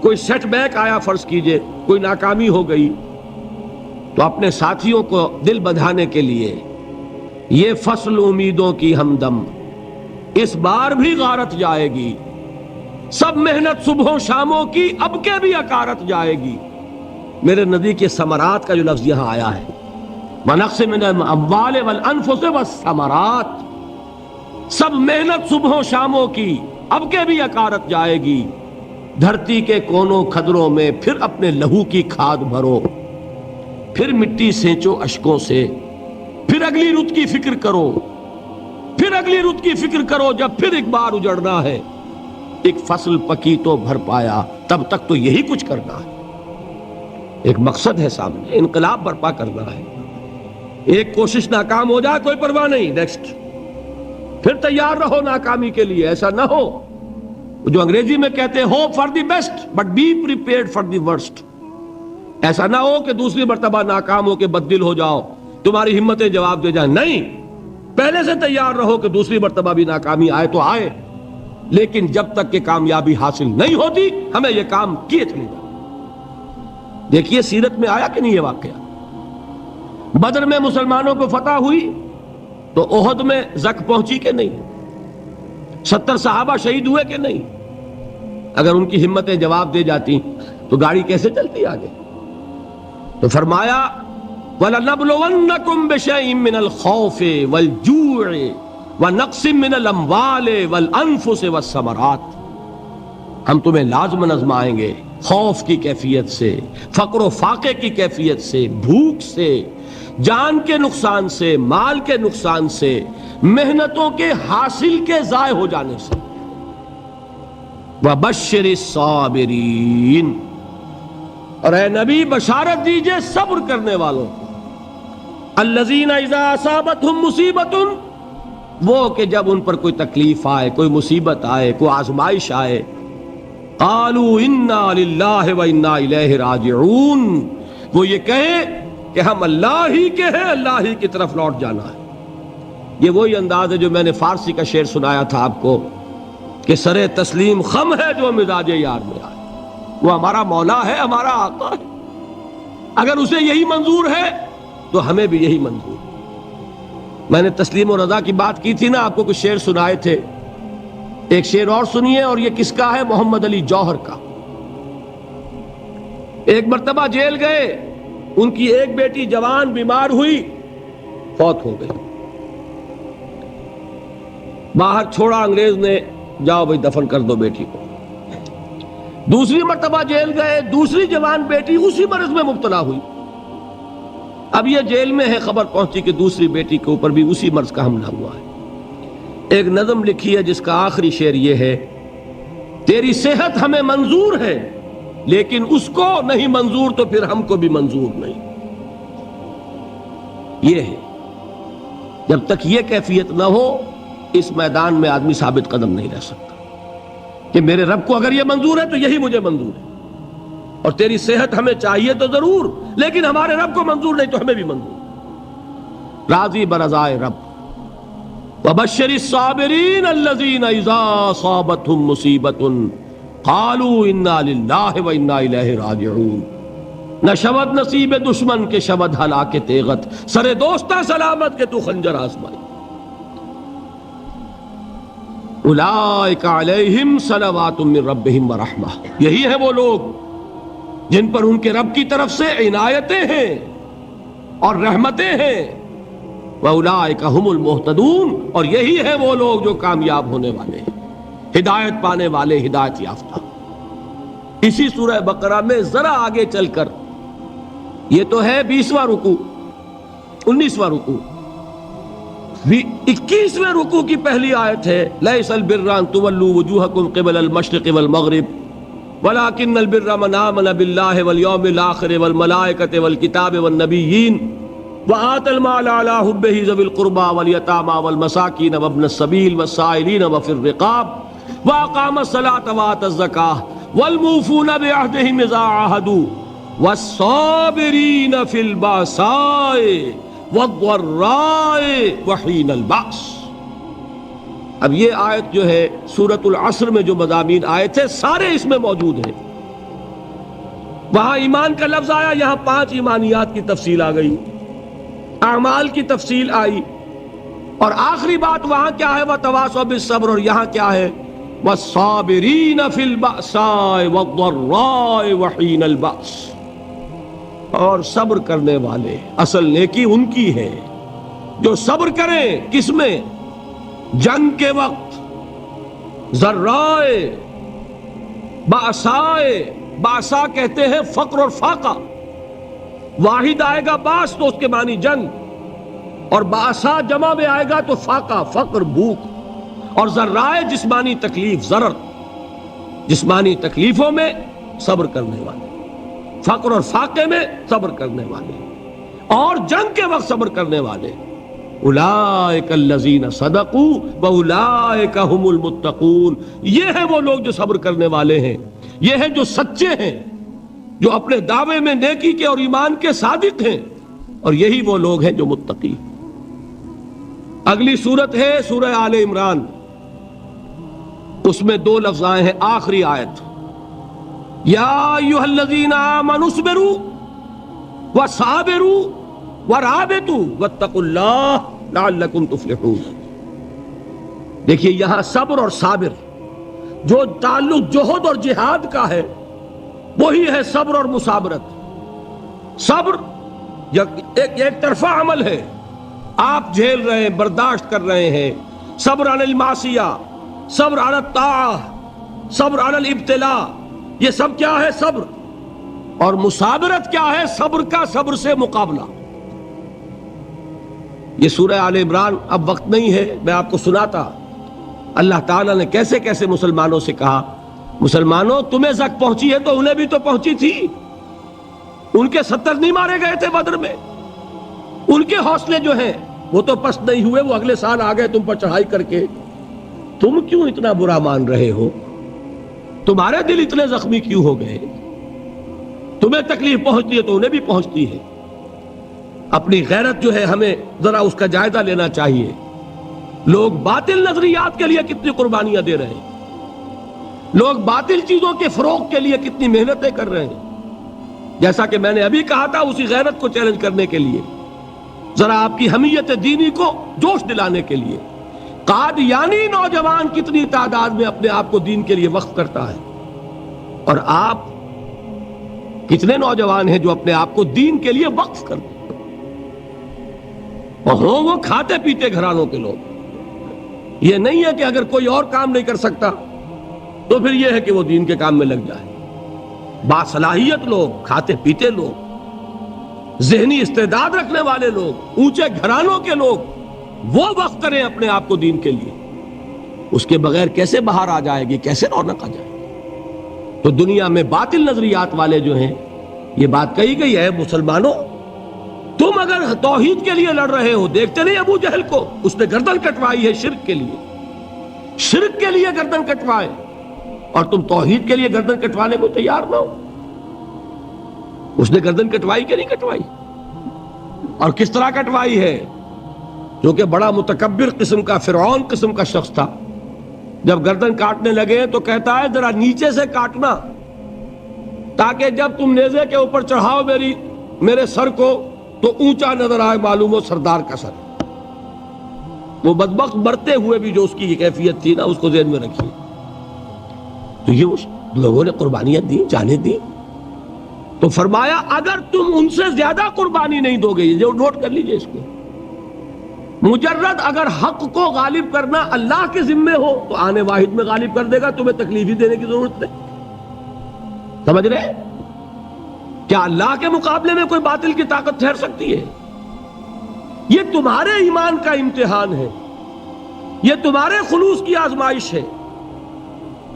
کوئی سیٹ بیک آیا، فرض کیجئے کوئی ناکامی ہو گئی، تو اپنے ساتھیوں کو دل بندھانے کے لیے یہ فصل امیدوں کی ہمدم اس بار بھی غارت جائے گی، سب محنت صبحوں شاموں کی اب کے بھی اکارت جائے گی۔ میرے نزدیک یہ ثمرات کا جو لفظ یہاں آیا ہے، وَنَقْصٍ مِّنَ الْأَمْوَالِ وَالْأَنفُسِ وَالثَّمَرَاتِ، سب محنت صبحوں شاموں کی اب کے بھی اکارت جائے گی۔ دھرتی کے کونوں کھدروں میں پھر اپنے لہو کی کھاد بھرو، پھر مٹی سینچو اشکوں سے، پھر اگلی رت کی فکر کرو، پھر اگلی رت کی فکر کرو، جب پھر ایک بار اجڑنا ہے۔ ایک فصل پکی تو بھر پایا، تب تک تو یہی کچھ کرنا ہے۔ ایک مقصد ہے سامنے، انقلاب برپا کرنا ہے۔ ایک کوشش ناکام ہو جائے کوئی پرواہ نہیں، نیکسٹ، پھر تیار رہو ناکامی کے لیے، ایسا نہ ہو جو انگریزی میں کہتے ہیں hope for the best but be prepared for the worst. ایسا نہ ہو کہ دوسری مرتبہ ناکام ہو کے بددل ہو جاؤ, تمہاری ہمتیں جواب دے جائیں. نہیں, پہلے سے تیار رہو کہ دوسری مرتبہ بھی ناکامی آئے تو آئے, لیکن جب تک کہ کامیابی حاصل نہیں ہوتی ہمیں یہ کام کیے چلے جائیں. دیکھیے سیرت میں آیا کہ نہیں یہ واقعہ. بدر میں مسلمانوں کو فتح ہوئی تو احد میں زک پہنچی کہ نہیں؟ 70 صحابہ شہید ہوئے کہ نہیں؟ اگر ان کی ہمتیں جواب دے جاتی تو گاڑی کیسے چلتی آگے؟ تو فرمایا وَلَنَبْلُوَنَّكُمْ بِشَيْءٍ مِّنَ الْخَوْفِ وَالْجُوعِ وَنَقْصٍ مِّنَ الْأَمْوَالِ وَالْأَنفُسِ وَالثَّمَرَاتِ. ہم تمہیں لازم آزمائیں گے خوف کی کیفیت سے, فقر و فاقے کی کیفیت سے, بھوک سے, جان کے نقصان سے, مال کے نقصان سے, محنتوں کے حاصل کے ضائع ہو جانے سے. وَبَشِّرِ الصَّابِرِينَ, اور اے نبی بشارت دیجئے صبر کرنے والوں کو. الَّذِينَ إِذَا أَصَابَتْهُمْ مُصِيبَةٌ, وہ کہ جب ان پر کوئی تکلیف آئے, کوئی مصیبت آئے, کوئی آزمائش آئے, قالوا انا للہ و انا الیہ راجعون, وہ یہ کہیں کہ ہم اللہ ہی کے ہیں, اللہ ہی کی طرف لوٹ جانا ہے. یہ وہی انداز ہے جو میں نے فارسی کا شعر سنایا تھا آپ کو کہ سرے تسلیم خم ہے جو مزاج یار میں آئے. وہ ہمارا مولا ہے, ہمارا آقا ہے, اگر اسے یہی منظور ہے تو ہمیں بھی یہی منظور ہے. میں نے تسلیم و رضا کی بات کی تھی نا, آپ کو کچھ شعر سنائے تھے. ایک شعر اور سنیے, اور یہ کس کا ہے؟ محمد علی جوہر کا. ایک مرتبہ جیل گئے, ان کی ایک بیٹی جوان بیمار ہوئی, فوت ہو گئی. باہر چھوڑا انگریز نے, جاؤ بھائی دفن کر دو بیٹی کو. دوسری مرتبہ جیل گئے, دوسری جوان بیٹی اسی مرض میں مبتلا ہوئی. اب یہ جیل میں ہے, خبر پہنچی کہ دوسری بیٹی کے اوپر بھی اسی مرض کا حملہ ہوا ہے. ایک نظم لکھی ہے جس کا آخری شعر یہ ہے, تیری صحت ہمیں منظور ہے لیکن اس کو نہیں منظور تو پھر ہم کو بھی منظور نہیں. یہ ہے, جب تک یہ کیفیت نہ ہو اس میدان میں آدمی ثابت قدم نہیں رہ سکتا کہ میرے رب کو اگر یہ منظور ہے تو یہی مجھے منظور ہے, اور تیری صحت ہمیں چاہیے تو ضرور, لیکن ہمارے رب کو منظور نہیں تو ہمیں بھی منظور. راضی برضائے رب. وَبَشِّرِ الصَّابِرِينَ الَّذِينَ إِذَا أَصَابَتْهُمْ مُصِيبَةٌ قَالُوا إِنَّا لِلَّهِ وَإِنَّا إِلَيْهِ رَاجِعُونَ. نہ شود نصیب دشمن کے شود ہلاک تیغت, سرے دوستہ سلامت کے تو خنجر آزمائی. اولئک علیہم صلوات من ربہم ورحمہ, یہی ہے وہ لوگ جن پر ان کے رب کی طرف سے عنایتیں ہیں اور رحمتیں ہیں. وَأُولَئِكَ هُمُ الْمُهْتَدُونَ, اور یہی ہے وہ لوگ جو کامیاب ہونے والے ہیں, ہدایت پانے والے, ہدایت یافتہ. اسی سورہ بقرہ میں ذرا آگے چل کر, یہ تو ہے 20واں رکوع, 19واں رکوع, 21ویں رکوع کی پہلی آیت ہے, لَيْسَ الْبِرَّ أَن تُوَلُّوا وُجُوهَكُمْ قِبَلَ الْمَشْرِقِ وَالْمَغْرِبِ وَلَكِنَّ الْبِرَّ مَنْ آمَنَ بِاللَّهِ وَالْيَوْمِ الْآخِرِ وَالْمَلَائِكَةِ وَالْكِتَابِ وَالنَّبِيِّينَ وَآتَى المال على حبه ذوي القربى واليتامى والمساكين وابن السبيل والسائلين وفي الرقاب وأقام الصلاة وآتى الزكاة والموفون بعهدهم إذا عاهدوا والصابرين في البأساء والضراء وحين البأس. اب یہ آیت جو ہے سورۃ العصر میں جو مضامین آئے تھے سارے اس میں موجود ہیں. وہاں ایمان کا لفظ آیا, یہاں 5 ایمانیات کی تفصیل آ گئی, اعمال کی تفصیل آئی, اور آخری بات وہاں کیا ہے؟ وَتَوَاصَوْا بِالصَّبْرِ, اور یہاں کیا ہے؟ وَالصَّابِرِينَ فِي الْبَأْسَاءِ وَالضَّرَّاءِ وَحِينَ الْبَأْسِ, اور صبر کرنے والے. اصل نیکی ان کی ہے جو صبر کریں. کس میں؟ جنگ کے وقت. ذرائے, بأسائے, بأسا کہتے ہیں فقر اور فاقہ. واحد آئے گا باس تو اس کے معنی جنگ, اور باسا جمع میں آئے گا تو فاقہ, فقر, بھوک. اور ذرائے جسمانی تکلیف, ضرر, جسمانی تکلیفوں میں صبر کرنے والے, فقر اور فاقے میں صبر کرنے والے, اور جنگ کے وقت صبر کرنے والے. اولئک الذین صدقوا واولئک هم المتقون. یہ ہیں وہ لوگ جو صبر کرنے والے ہیں، یہ ہیں جو سچے ہیں، جو اپنے دعوے میں نیکی کے اور ایمان کے صادق ہیں، اور یہی وہ لوگ ہیں جو متقی. اگلی سورت ہے سورہ آل عمران، اس میں 2 لفظ آئے ہیں آخری آیت، یا ایھا الذین آمنوا اصبروا وصابروا ورابطوا واتقوا اللہ لعلکم تفلحون. دیکھیے یہاں صبر اور صابر جو تعلق جہد اور جہاد کا ہے وہی ہے صبر اور مصابرت. صبر ایک طرفہ عمل ہے، آپ جھیل رہے ہیں، برداشت کر رہے ہیں. صبر علی المعصیہ، صبر علی الطاعہ، صبر علی الابتلاء، یہ سب کیا ہے؟ صبر. اور مصابرت کیا ہے؟ صبر کا صبر سے مقابلہ. یہ سورہ آل عمران اب وقت نہیں ہے، میں آپ کو سناتا اللہ تعالیٰ نے کیسے کیسے مسلمانوں سے کہا، مسلمانوں تمہیں زک پہنچی ہے تو انہیں بھی تو پہنچی تھی. ان کے 70 نہیں مارے گئے تھے بدر میں؟ ان کے حوصلے جو ہیں وہ تو پست نہیں ہوئے، وہ اگلے سال آ گئے تم پر چڑھائی کر کے. تم کیوں اتنا برا مان رہے ہو؟ تمہارے دل اتنے زخمی کیوں ہو گئے؟ تمہیں تکلیف پہنچتی ہے تو انہیں بھی پہنچتی ہے. اپنی غیرت جو ہے ہمیں ذرا اس کا جائزہ لینا چاہیے. لوگ باطل نظریات کے لیے کتنی قربانیاں دے رہے ہیں، لوگ باطل چیزوں کے فروغ کے لیے کتنی محنتیں کر رہے ہیں. جیسا کہ میں نے ابھی کہا تھا، اسی غیرت کو چیلنج کرنے کے لیے، ذرا آپ کی حمیت دینی کو جوش دلانے کے لیے، قادیانی نوجوان کتنی تعداد میں اپنے آپ کو دین کے لیے وقف کرتا ہے، اور آپ کتنے نوجوان ہیں جو اپنے آپ کو دین کے لیے وقف کرتے ہیں، اور ہوں وہ کھاتے پیتے گھرانوں کے لوگ. یہ نہیں ہے کہ اگر کوئی اور کام نہیں کر سکتا تو پھر یہ ہے کہ وہ دین کے کام میں لگ جائے. باصلاحیت لوگ، کھاتے پیتے لوگ، ذہنی استعداد رکھنے والے لوگ، اونچے گھرانوں کے لوگ، وہ وقف کریں اپنے آپ کو دین کے لیے. اس کے بغیر کیسے باہر آ جائے گی، کیسے رونق آ جائے گی؟ تو دنیا میں باطل نظریات والے جو ہیں، یہ بات کہی گئی ہے، مسلمانوں تم اگر توحید کے لیے لڑ رہے ہو، دیکھتے نہیں ابو جہل کو، اس نے گردن کٹوائی ہے شرک کے لیے، شرک کے لیے گردن کٹوائے، اور تم توحید کے لیے گردن کٹوانے کو تیار نہ ہو. اس نے گردن کٹوائی کہ نہیں کٹوائی؟ اور کس طرح کٹوائی ہے؟ جو کہ بڑا متکبر قسم کا، فرعون قسم کا شخص تھا. جب گردن کاٹنے لگے تو کہتا ہے ذرا نیچے سے کاٹنا، تاکہ جب تم نیزے کے اوپر چڑھاؤ میرے سر کو تو اونچا نظر آئے، معلوم ہو سردار کا سر. وہ بدبخت مرتے ہوئے بھی جو اس کی یہ کیفیت تھی نا، اس کو ذہن میں رکھیے. تو یہ لوگوں نے قربانیاں دی، جانیں دی. تو فرمایا اگر تم ان سے زیادہ قربانی نہیں دو گے، جو نوٹ کر لیجئے اس کو، مجرد اگر حق کو غالب کرنا اللہ کے ذمے ہو تو آنے واحد میں غالب کر دے گا، تمہیں تکلیف ہی دینے کی ضرورت نہیں. سمجھ رہے؟ کیا اللہ کے مقابلے میں کوئی باطل کی طاقت ٹھہر سکتی ہے؟ یہ تمہارے ایمان کا امتحان ہے، یہ تمہارے خلوص کی آزمائش ہے،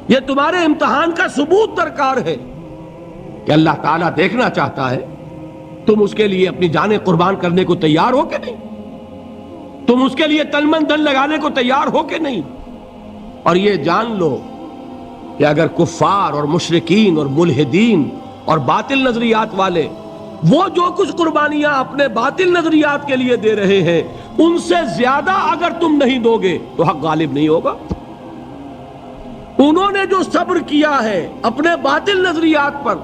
یہ تمہارے امتحان کا ثبوت درکار ہے کہ اللہ تعالیٰ دیکھنا چاہتا ہے تم اس کے لیے اپنی جانیں قربان کرنے کو تیار ہو کہ نہیں، تم اس کے لیے تن من دھن لگانے کو تیار ہو کہ نہیں. اور یہ جان لو کہ اگر کفار اور مشرکین اور ملحدین اور باطل نظریات والے وہ جو کچھ قربانیاں اپنے باطل نظریات کے لیے دے رہے ہیں، ان سے زیادہ اگر تم نہیں دو گے تو حق غالب نہیں ہوگا. انہوں نے جو صبر کیا ہے اپنے باطل نظریات پر،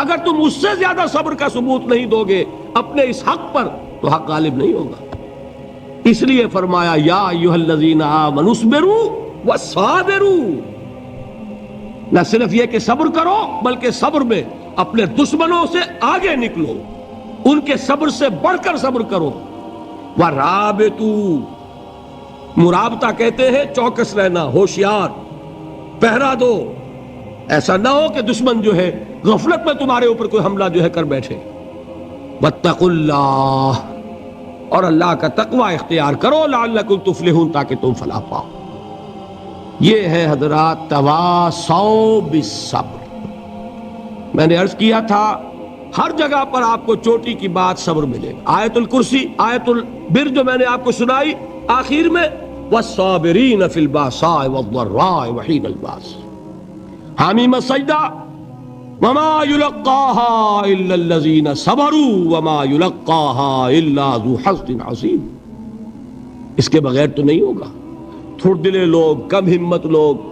اگر تم اس سے زیادہ صبر کا ثبوت نہیں دو گے اپنے اس حق پر تو حق غالب نہیں ہوگا. اس لیے فرمایا یا ایھا الذین آمنوا اصبروا وصابروا. نہ صرف یہ کہ صبر کرو، بلکہ صبر میں اپنے دشمنوں سے آگے نکلو، ان کے صبر سے بڑھ کر صبر کرو. وَرَابِطُوا، مرابطہ کہتے ہیں چوکس رہنا، ہوشیار، پہرا دو. ایسا نہ ہو کہ دشمن جو ہے غفلت میں تمہارے اوپر کوئی حملہ جو ہے کر بیٹھے. وَاتَّقُوا اللَّهَ، اور اللہ کا تقوی اختیار کرو، لعلکم تفلحون، تاکہ تم فلاح پاؤ. یہ ہے حضرات تواصوا بالصبر. میں نے عرض کیا تھا ہر جگہ پر آپ کو چوٹی کی بات صبر ملے گا. آیت الکرسی، آیت البر جو میں نے آپ کو سنائی آخر میں، والصابرین فی الباساء والضراء وحین الباس. حامیم السجدہ، وما یلقاها الا الذین صبروا وما یلقاها الا ذو حظ عظیم. اس کے بغیر تو نہیں ہوگا. تھوڑ دلے لوگ، کم ہمت لوگ،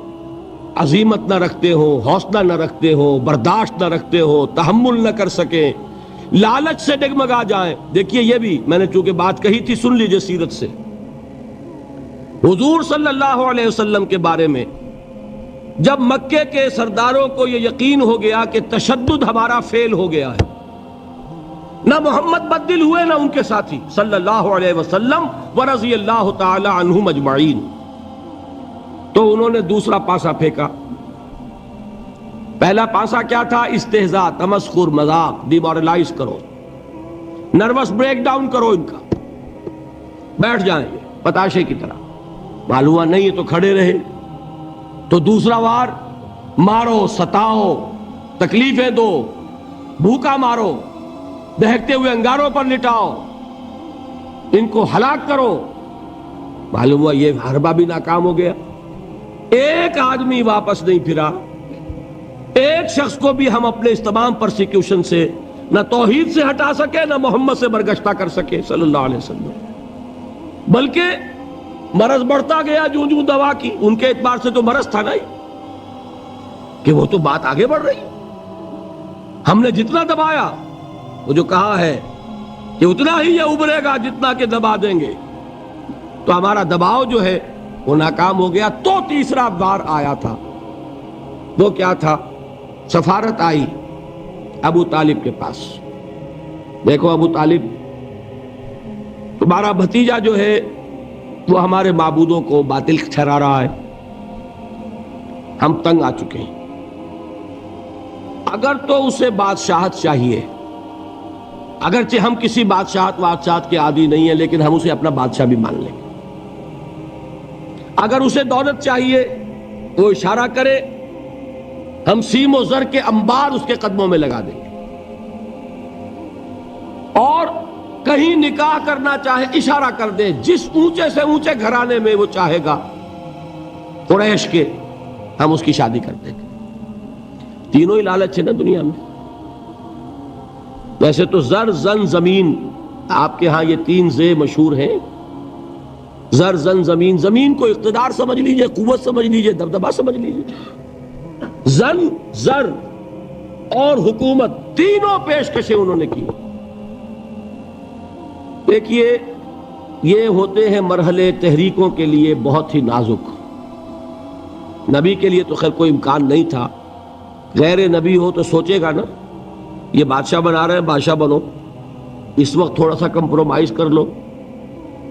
عزیمت نہ رکھتے ہو، حوصلہ نہ رکھتے ہو، برداشت نہ رکھتے ہو، تحمل نہ کر سکیں، لالچ سے ڈگمگا جائیں. دیکھیے یہ بھی میں نے چونکہ بات کہی تھی، سن لیجئے سیرت سے. حضور صلی اللہ علیہ وسلم کے بارے میں جب مکے کے سرداروں کو یہ یقین ہو گیا کہ تشدد ہمارا فیل ہو گیا ہے، نہ محمد بدل ہوئے نہ ان کے ساتھی صلی اللہ علیہ وسلم ورضی اللہ تعالی عنہم اجمعین، تو انہوں نے دوسرا پاسا پھینکا. پہلا پاسا کیا تھا؟ استہزاء، تمسخر، مذاق، ڈیمورلائز کرو، نروس بریک ڈاؤن کرو، ان کا بیٹھ جائیں گے پتاشے کی طرح. معلوم ہوا نہیں ہے تو کھڑے رہے. تو دوسرا وار، مارو، ستاؤ، تکلیفیں دو، بھوکا مارو، دہکتے ہوئے انگاروں پر لٹاؤ، ان کو ہلاک کرو. معلوم ہوا یہ حربہ بھی ناکام ہو گیا. ایک آدمی واپس نہیں پھرا. ایک شخص کو بھی ہم اپنے اس تمام پرسیکیوشن سے نہ توحید سے ہٹا سکے، نہ محمد سے برگشتہ کر سکے صلی اللہ علیہ وسلم. بلکہ مرض بڑھتا گیا جوں جوں دوا کی. ان کے اعتبار سے تو مرض تھا نہیں کہ وہ تو بات آگے بڑھ رہی. ہم نے جتنا دبایا، وہ جو کہا ہے کہ اتنا ہی یہ ابھرے گا جتنا کہ دبا دیں گے، تو ہمارا دباؤ جو ہے وہ ناکام ہو گیا. تو تیسرا بار آیا تھا. وہ کیا تھا؟ سفارت آئی ابو طالب کے پاس. دیکھو ابو طالب، تمہارا بھتیجا جو ہے وہ ہمارے معبودوں کو باطل ٹھہرا رہا ہے، ہم تنگ آ چکے ہیں. اگر تو اسے بادشاہت چاہیے، اگرچہ ہم کسی بادشاہت کے عادی نہیں ہیں، لیکن ہم اسے اپنا بادشاہ بھی مان لیں گے. اگر اسے دولت چاہیے، وہ اشارہ کرے، ہم سیم و زر کے انبار اس کے قدموں میں لگا دیں گے. اور کہیں نکاح کرنا چاہے اشارہ کر دے، جس اونچے سے اونچے گھرانے میں وہ چاہے گا قریش کے، ہم اس کی شادی کر دیں گے. تینوں ہی لالچ ہے نا دنیا میں. ویسے تو زر، زن، زمین، آپ کے ہاں یہ تین زے مشہور ہیں. زر، زن، زمین. زمین کو اقتدار سمجھ لیجئے، قوت سمجھ لیجئے، دبدبا سمجھ لیجئے. زن، زر اور حکومت، تینوں پیشکشیں انہوں نے کی. دیکھیے یہ ہوتے ہیں مرحلے تحریکوں کے لیے بہت ہی نازک. نبی کے لیے تو خیر کوئی امکان نہیں تھا. غیر نبی ہو تو سوچے گا نا، یہ بادشاہ بنا رہے ہیں، بادشاہ بنو، اس وقت تھوڑا سا کمپرومائز کر لو،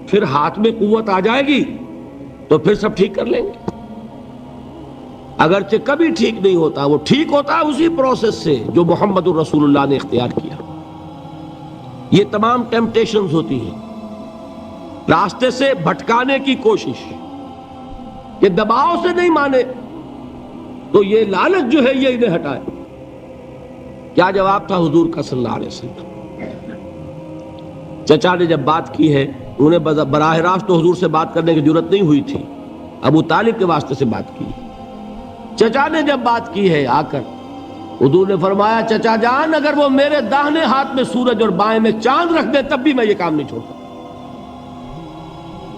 پھر ہاتھ میں قوت آ جائے گی تو پھر سب ٹھیک کر لیں گے. اگرچہ کبھی ٹھیک نہیں ہوتا، وہ ٹھیک ہوتا ہے اسی پروسیس سے جو محمد الرسول اللہ نے اختیار کیا. یہ تمام ٹیمپٹیشنز ہوتی ہیں، راستے سے بھٹکانے کی کوشش، کہ دباؤ سے نہیں مانے تو یہ لالچ جو ہے یہ انہیں ہٹائے. کیا جواب تھا حضور کا صلی اللہ علیہ وسلم؟ چچا نے جب بات کی ہے، انہیں براہ راست تو حضور سے بات کرنے کی ضرورت نہیں ہوئی تھی، ابو طالب کے واسطے سے بات کی. چچا نے جب بات کی ہے آ کر، حضور نے فرمایا چچا جان اگر وہ میرے داہنے ہاتھ میں سورج اور بائیں میں چاند رکھ دے تب بھی میں یہ کام نہیں چھوڑتا.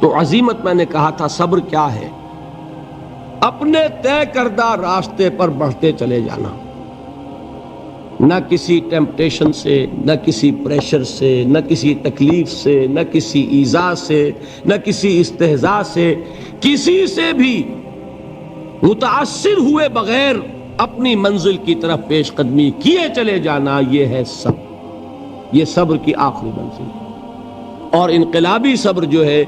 تو عزیمت میں نے کہا تھا صبر کیا ہے؟ اپنے طے کردہ راستے پر بڑھتے چلے جانا، نہ کسی ٹیمپٹیشن سے، نہ کسی پریشر سے، نہ کسی تکلیف سے، نہ کسی ایذا سے، نہ کسی استہزاء سے، کسی سے بھی متاثر ہوئے بغیر اپنی منزل کی طرف پیش قدمی کیے چلے جانا. یہ ہے صبر. یہ صبر کی آخری منزل. اور انقلابی صبر جو ہے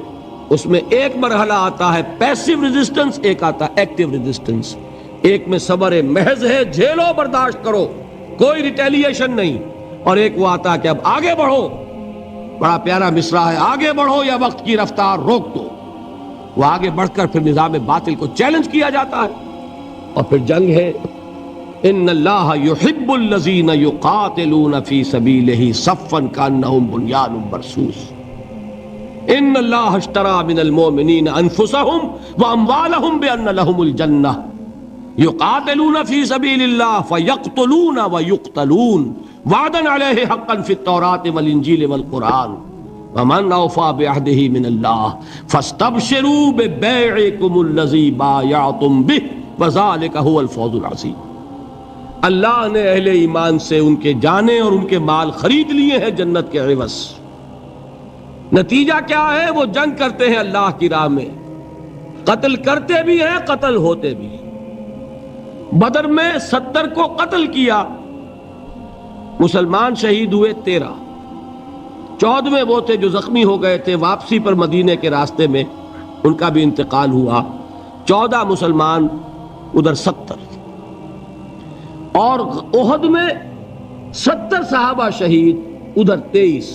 اس میں ایک مرحلہ آتا ہے پیسیو ریزسٹنس، ایک آتا ہے ایکٹیو ریزسٹنس. ایک میں صبر محض ہے، جھیلو، برداشت کرو، کوئی ریٹیلیشن نہیں. اور ایک وہ آتا ہے کہ اب آگے بڑھو. بڑا پیارا مصرع ہے، آگے بڑھو یا وقت کی رفتار روک دو. وہ آگے بڑھ کر پھر نظام باطل کو چیلنج کیا جاتا ہے، اور پھر جنگ ہے، ان اللہ یحب الذین یقاتلون فی سبیلہ صفا کانہم بنیان مرصوص ان اللہ اشتری من المؤمنین انفسہم واموالہم بان لہم الجنہ یقاتلون فی سبیل اللہ فیقتلون ویقتلون وعدا علیہ حقا فی التوراۃ والانجیل والقرآن ومن اوفی بعہدہ من اللہ فاستبشروا ببیعکم الذی بایعتم بہ وذلک هو الفوز العظیم۔ اللہ نے اہل ایمان سے ان کے جانیں اور ان کے مال خرید لیے ہیں جنت کے عوض۔ نتیجہ کیا ہے؟ وہ جنگ کرتے ہیں اللہ کی راہ میں، قتل کرتے بھی ہیں، قتل ہوتے بھی ہیں۔ بدر میں 70 کو قتل کیا، مسلمان شہید ہوئے 13، 14ویں وہ تھے جو زخمی ہو گئے تھے واپسی پر مدینے کے راستے میں، ان کا بھی انتقال ہوا، 14 مسلمان ادھر 70، اور احد میں 70 صحابہ شہید ادھر 23۔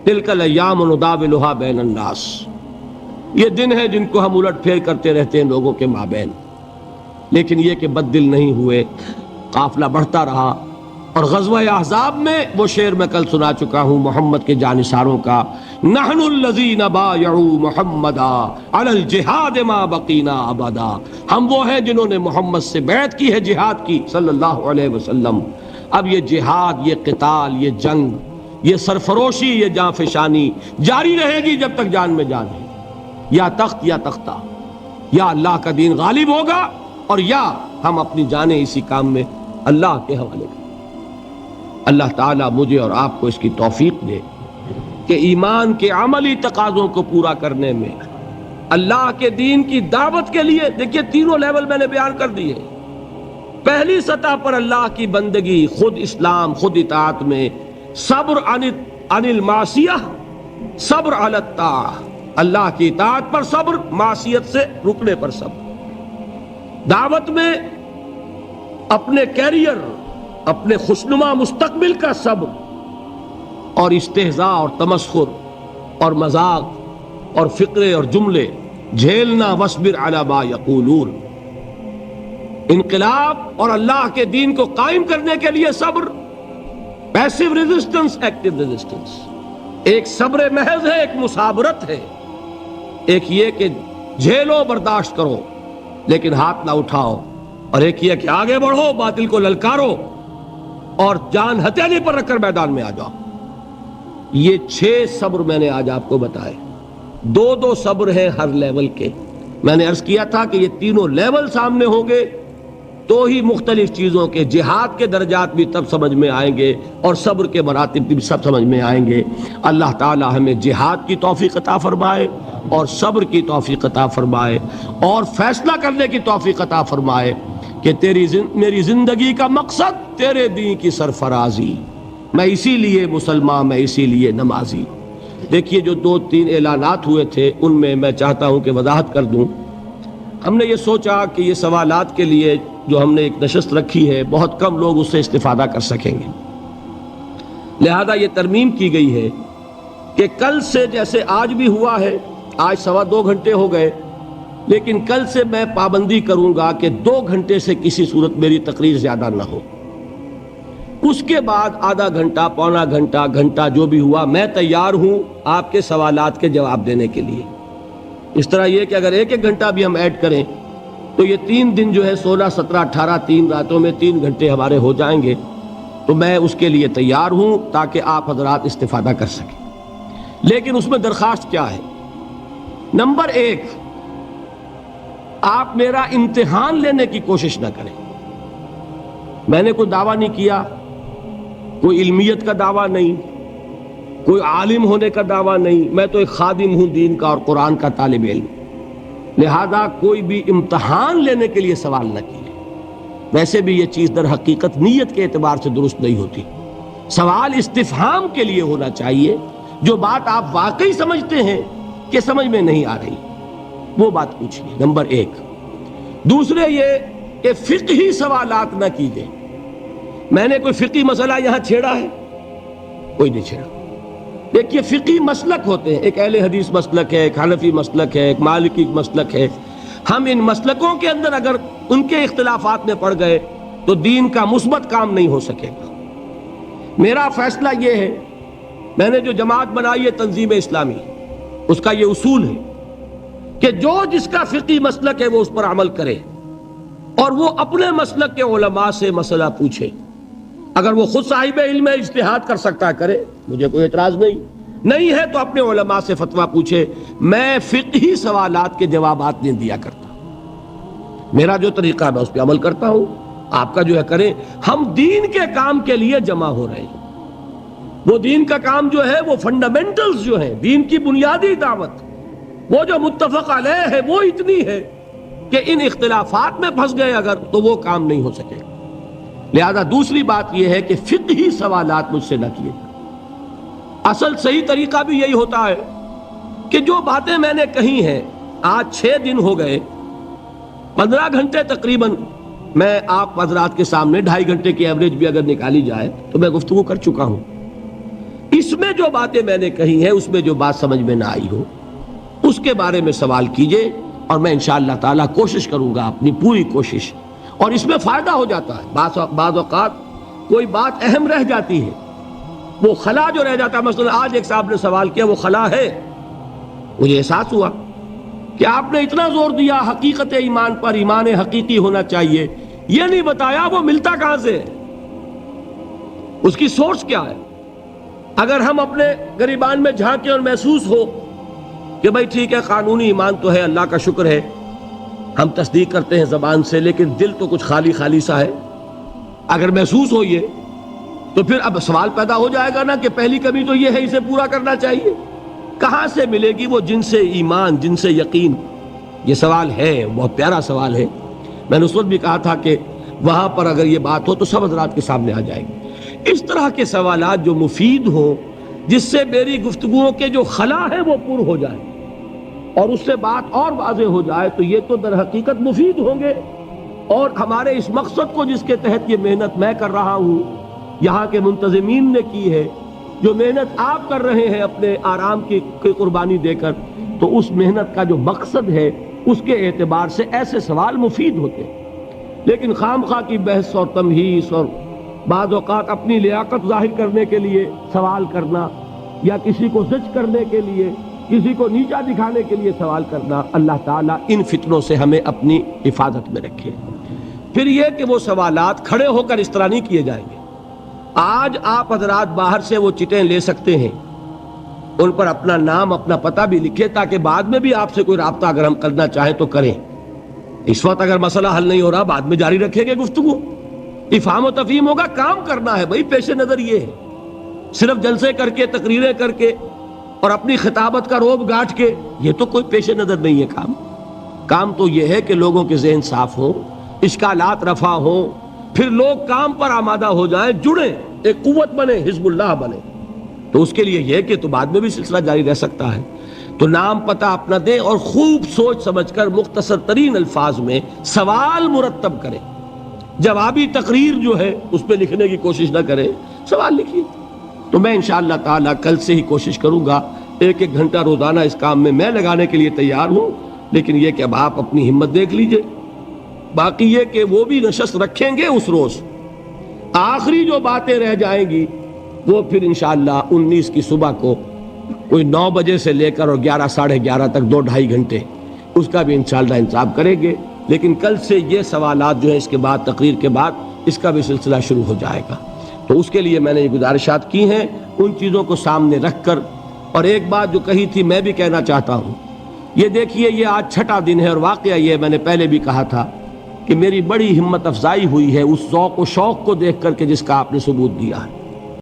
تلک الایام نداولها بین الناس، یہ دن ہے جن کو ہم الٹ پھیر کرتے رہتے ہیں لوگوں کے مابین، لیکن یہ کہ بد دل نہیں ہوئے، قافلہ بڑھتا رہا۔ اور غزوہ احزاب میں وہ شعر میں کل سنا چکا ہوں محمد کے جانثاروں کا، نحن الذین بایعوا محمدا علی الجہاد ما بقینا ابدا، ہم وہ ہیں جنہوں نے محمد سے بیعت کی ہے جہاد کی صلی اللہ علیہ وسلم۔ اب یہ جہاد، یہ قتال، یہ جنگ، یہ سرفروشی، یہ جاں فشانی جاری رہے گی جب تک جان میں جان ہے، یا تخت یا تختہ، یا اللہ کا دین غالب ہوگا اور یا ہم اپنی جانیں اسی کام میں اللہ کے حوالے کریں۔ اللہ تعالیٰ مجھے اور آپ کو اس کی توفیق دے کہ ایمان کے عملی تقاضوں کو پورا کرنے میں، اللہ کے دین کی دعوت کے لیے، دیکھیے تینوں لیول میں نے بیان کر دیے۔ پہلی سطح پر اللہ کی بندگی، خود اسلام، خود اطاعت میں صبر عن المعصیہ، صبر علی الطاعہ، اللہ کی اطاعت پر صبر، معصیت سے رکنے پر صبر۔ دعوت میں اپنے کیریئر، اپنے خوشنما مستقبل کا صبر، اور استہزاء اور تمسخر اور مذاق اور فقرے اور جملے جھیلنا، واصبر علی ما یقولون۔ انقلاب اور اللہ کے دین کو قائم کرنے کے لیے صبر، پیسو ریزسٹنس، ایکٹیو ریزسٹنس۔ ایک صبر محض ہے، ایک مصابرت ہے، ایک یہ کہ جھیلو، برداشت کرو لیکن ہاتھ نہ اٹھاؤ، اور ایک یہ کہ آگے بڑھو، باطل کو للکارو اور جان ہتھیلی پر رکھ کر میدان میں آ جاؤ۔ یہ 6 صبر میں نے آج آپ کو بتائے، 2 صبر ہیں ہر لیول کے۔ میں نے عرض کیا تھا کہ یہ تینوں لیول سامنے ہوں گے تو ہی مختلف چیزوں کے، جہاد کے درجات بھی تب سمجھ میں آئیں گے اور صبر کے مراتب بھی سب سمجھ میں آئیں گے۔ اللہ تعالی ہمیں جہاد کی توفیق عطا فرمائے اور صبر کی توفیق عطا فرمائے اور فیصلہ کرنے کی توفیق عطا فرمائے کہ میری زندگی کا مقصد تیرے دین کی سرفرازی، میں اسی لیے مسلمان، میں اسی لیے نمازی۔ دیکھیے جو 2-3 اعلانات ہوئے تھے ان میں میں چاہتا ہوں کہ وضاحت کر دوں۔ ہم نے یہ سوچا کہ یہ سوالات کے لیے جو ہم نے ایک نشست رکھی ہے بہت کم لوگ اس سے استفادہ کر سکیں گے، لہذا یہ ترمیم کی گئی ہے کہ کل سے، جیسے آج بھی ہوا ہے، آج 2.25 گھنٹے ہو گئے، لیکن کل سے میں پابندی کروں گا کہ 2 گھنٹے سے کسی صورت میری تقریر زیادہ نہ ہو۔ اس کے بعد آدھا گھنٹہ، پونا گھنٹہ، گھنٹہ جو بھی ہوا، میں تیار ہوں آپ کے سوالات کے جواب دینے کے لیے۔ اس طرح یہ کہ اگر 1 گھنٹہ بھی ہم ایڈ کریں تو یہ 3 دن جو ہے 16، 17، 18، 3 راتوں میں 3 گھنٹے ہمارے ہو جائیں گے، تو میں اس کے لیے تیار ہوں تاکہ آپ حضرات استفادہ کر سکیں۔ لیکن اس میں درخواست کیا ہے؟ نمبر 1، آپ میرا امتحان لینے کی کوشش نہ کریں۔ میں نے کوئی دعویٰ نہیں کیا، کوئی علمیت کا دعویٰ نہیں، کوئی عالم ہونے کا دعویٰ نہیں، میں تو ایک خادم ہوں دین کا اور قرآن کا طالب علم، لہذا کوئی بھی امتحان لینے کے لیے سوال نہ کیجیے۔ ویسے بھی یہ چیز در حقیقت نیت کے اعتبار سے درست نہیں ہوتی، سوال استفہام کے لیے ہونا چاہیے، جو بات آپ واقعی سمجھتے ہیں کہ سمجھ میں نہیں آ رہی وہ بات پوچھیے، نمبر 1۔ دوسرے یہ کہ فقہی سوالات نہ کیجیے۔ میں نے کوئی فقہی مسئلہ یہاں چھیڑا ہے؟ کوئی نہیں چھیڑا۔ دیکھیے فقہی مسلک ہوتے ہیں، ایک اہل حدیث مسلک ہے، ایک حنفی مسلک ہے، ایک مالکی مسلک ہے۔ ہم ان مسلکوں کے اندر اگر ان کے اختلافات میں پڑ گئے تو دین کا مثبت کام نہیں ہو سکے گا۔ میرا فیصلہ یہ ہے، میں نے جو جماعت بنائی ہے تنظیم اسلامی، اس کا یہ اصول ہے کہ جو جس کا فقہی مسلک ہے وہ اس پر عمل کرے، اور وہ اپنے مسلک کے علماء سے مسئلہ پوچھے۔ اگر وہ خود صاحب علم ہے، اجتہاد کر سکتا ہے، کرے، مجھے کوئی اعتراض نہیں ہے تو اپنے علماء سے فتویٰ پوچھے۔ میں فقہی سوالات کے جوابات نہیں دیا کرتا، میرا جو طریقہ ہے میں اس پہ عمل کرتا ہوں، آپ کا جو ہے کریں۔ ہم دین کے کام کے لیے جمع ہو رہے ہیں، وہ دین کا کام جو ہے، وہ فنڈامنٹلز جو ہیں، دین کی بنیادی دعوت، وہ جو متفق علیہ ہے وہ اتنی ہے کہ ان اختلافات میں پھنس گئے اگر، تو وہ کام نہیں ہو سکے۔ لہذا دوسری بات یہ ہے کہ فقہی سوالات مجھ سے نہ کیے جائیں۔ اصل صحیح طریقہ بھی یہی ہوتا ہے کہ جو باتیں میں نے کہی ہیں، آج 6 دن ہو گئے، 15 گھنٹے تقریباً میں آپ حضرات کے سامنے، 2.5 گھنٹے کی ایوریج بھی اگر نکالی جائے تو میں گفتگو کر چکا ہوں۔ اس میں جو باتیں میں نے کہی ہیں، اس میں جو بات سمجھ میں نہ آئی ہو، اس کے بارے میں سوال کیجئے، اور میں انشاءاللہ تعالیٰ کوشش کروں گا، اپنی پوری کوشش، اور اس میں فائدہ ہو جاتا ہے۔ بعض اوقات کوئی بات اہم رہ جاتی ہے، وہ خلا جو رہ جاتا ہے، مثلا آج ایک صاحب نے سوال کیا، وہ خلا ہے، مجھے احساس ہوا کہ آپ نے اتنا زور دیا حقیقت ایمان پر، ایمان حقیقی ہونا چاہیے، یہ نہیں بتایا وہ ملتا کہاں سے ہے، اس کی سورس کیا ہے۔ اگر ہم اپنے گریبان میں جھانکیں اور محسوس ہو کہ بھائی ٹھیک ہے، قانونی ایمان تو ہے، اللہ کا شکر ہے، ہم تصدیق کرتے ہیں زبان سے، لیکن دل تو کچھ خالی خالی سا ہے، اگر محسوس ہو یہ، تو پھر اب سوال پیدا ہو جائے گا نا کہ پہلی کمی تو یہ ہے، اسے پورا کرنا چاہیے، کہاں سے ملے گی وہ جن سے ایمان، جن سے یقین؟ یہ سوال ہے، بہت پیارا سوال ہے۔ میں نے اس وقت بھی کہا تھا کہ وہاں پر اگر یہ بات ہو تو سب حضرات کے سامنے آ جائے گی۔ اس طرح کے سوالات جو مفید ہوں، جس سے میری گفتگوؤں کے جو خلا ہے وہ پر ہو جائے اور اس سے بات اور واضح ہو جائے، تو یہ تو در حقیقت مفید ہوں گے، اور ہمارے اس مقصد کو جس کے تحت یہ محنت میں کر رہا ہوں، یہاں کے منتظمین نے کی ہے، جو محنت آپ کر رہے ہیں اپنے آرام کی قربانی دے کر، تو اس محنت کا جو مقصد ہے اس کے اعتبار سے ایسے سوال مفید ہوتے ہیں۔ لیکن خام خواہ کی بحث اور تمہیس، اور بعض اوقات اپنی لیاقت ظاہر کرنے کے لیے سوال کرنا، یا کسی کو زج کرنے کے لیے، کسی کو نیچا دکھانے کے لیے سوال کرنا، اللہ تعالیٰ ان فتنوں سے ہمیں اپنی حفاظت میں رکھے۔ پھر یہ کہ وہ سوالات کھڑے ہو کر اس طرح نہیں کیے جائیں گے۔ آج آپ حضرات باہر سے وہ چٹیں لے سکتے ہیں، ان پر اپنا نام، اپنا پتہ بھی لکھے، تاکہ بعد میں بھی آپ سے کوئی رابطہ اگر ہم کرنا چاہیں تو کریں۔ اس وقت اگر مسئلہ حل نہیں ہو رہا، بعد میں جاری رکھیں گے گفتگو، افہام و تفہیم ہوگا، کام کرنا ہے بھائی۔ پیش نظر یہ ہے، صرف جلسے کر کے، تقریریں کر کے اور اپنی خطابت کا روب گاٹھ کے، یہ تو کوئی پیش نظر نہیں ہے۔ کام تو یہ ہے کہ لوگوں کے ذہن صاف ہوں، اشکالات رفع ہوں، پھر لوگ کام پر آمادہ ہو جائیں، جڑیں، ایک قوت بنے، حزب اللہ بنے۔ تو اس کے لیے یہ کہ تو بعد میں بھی سلسلہ جاری رہ سکتا ہے۔ تو نام پتہ اپنا دیں، اور خوب سوچ سمجھ کر مختصر ترین الفاظ میں سوال مرتب کریں۔ جوابی تقریر جو ہے اس پہ لکھنے کی کوشش نہ کریں، سوال لکھیے۔ تو میں انشاءاللہ تعالیٰ کل سے ہی کوشش کروں گا، 1 گھنٹہ روزانہ اس کام میں لگانے کے لیے تیار ہوں، لیکن یہ کہ اب آپ اپنی ہمت دیکھ لیجئے۔ باقی یہ کہ وہ بھی نشست رکھیں گے اس روز، آخری جو باتیں رہ جائیں گی وہ پھر انشاءاللہ 19 کی صبح کو کوئی 9 بجے سے لے کر اور 11 ساڑھے 11 تک 2-2.5 گھنٹے اس کا بھی انشاءاللہ انتظام کریں گے۔ لیکن کل سے یہ سوالات جو ہیں اس کے بعد، تقریر کے بعد، اس کا بھی سلسلہ شروع ہو جائے گا۔ تو اس کے لیے میں نے یہ گزارشات کی ہیں، ان چیزوں کو سامنے رکھ کر۔ اور ایک بات جو کہی تھی میں بھی کہنا چاہتا ہوں، یہ دیکھیے، یہ آج 6واں دن ہے، اور واقعہ یہ میں نے پہلے بھی کہا تھا کہ میری بڑی ہمت افزائی ہوئی ہے اس ذوق و شوق کو دیکھ کر کے جس کا آپ نے ثبوت دیا ہے۔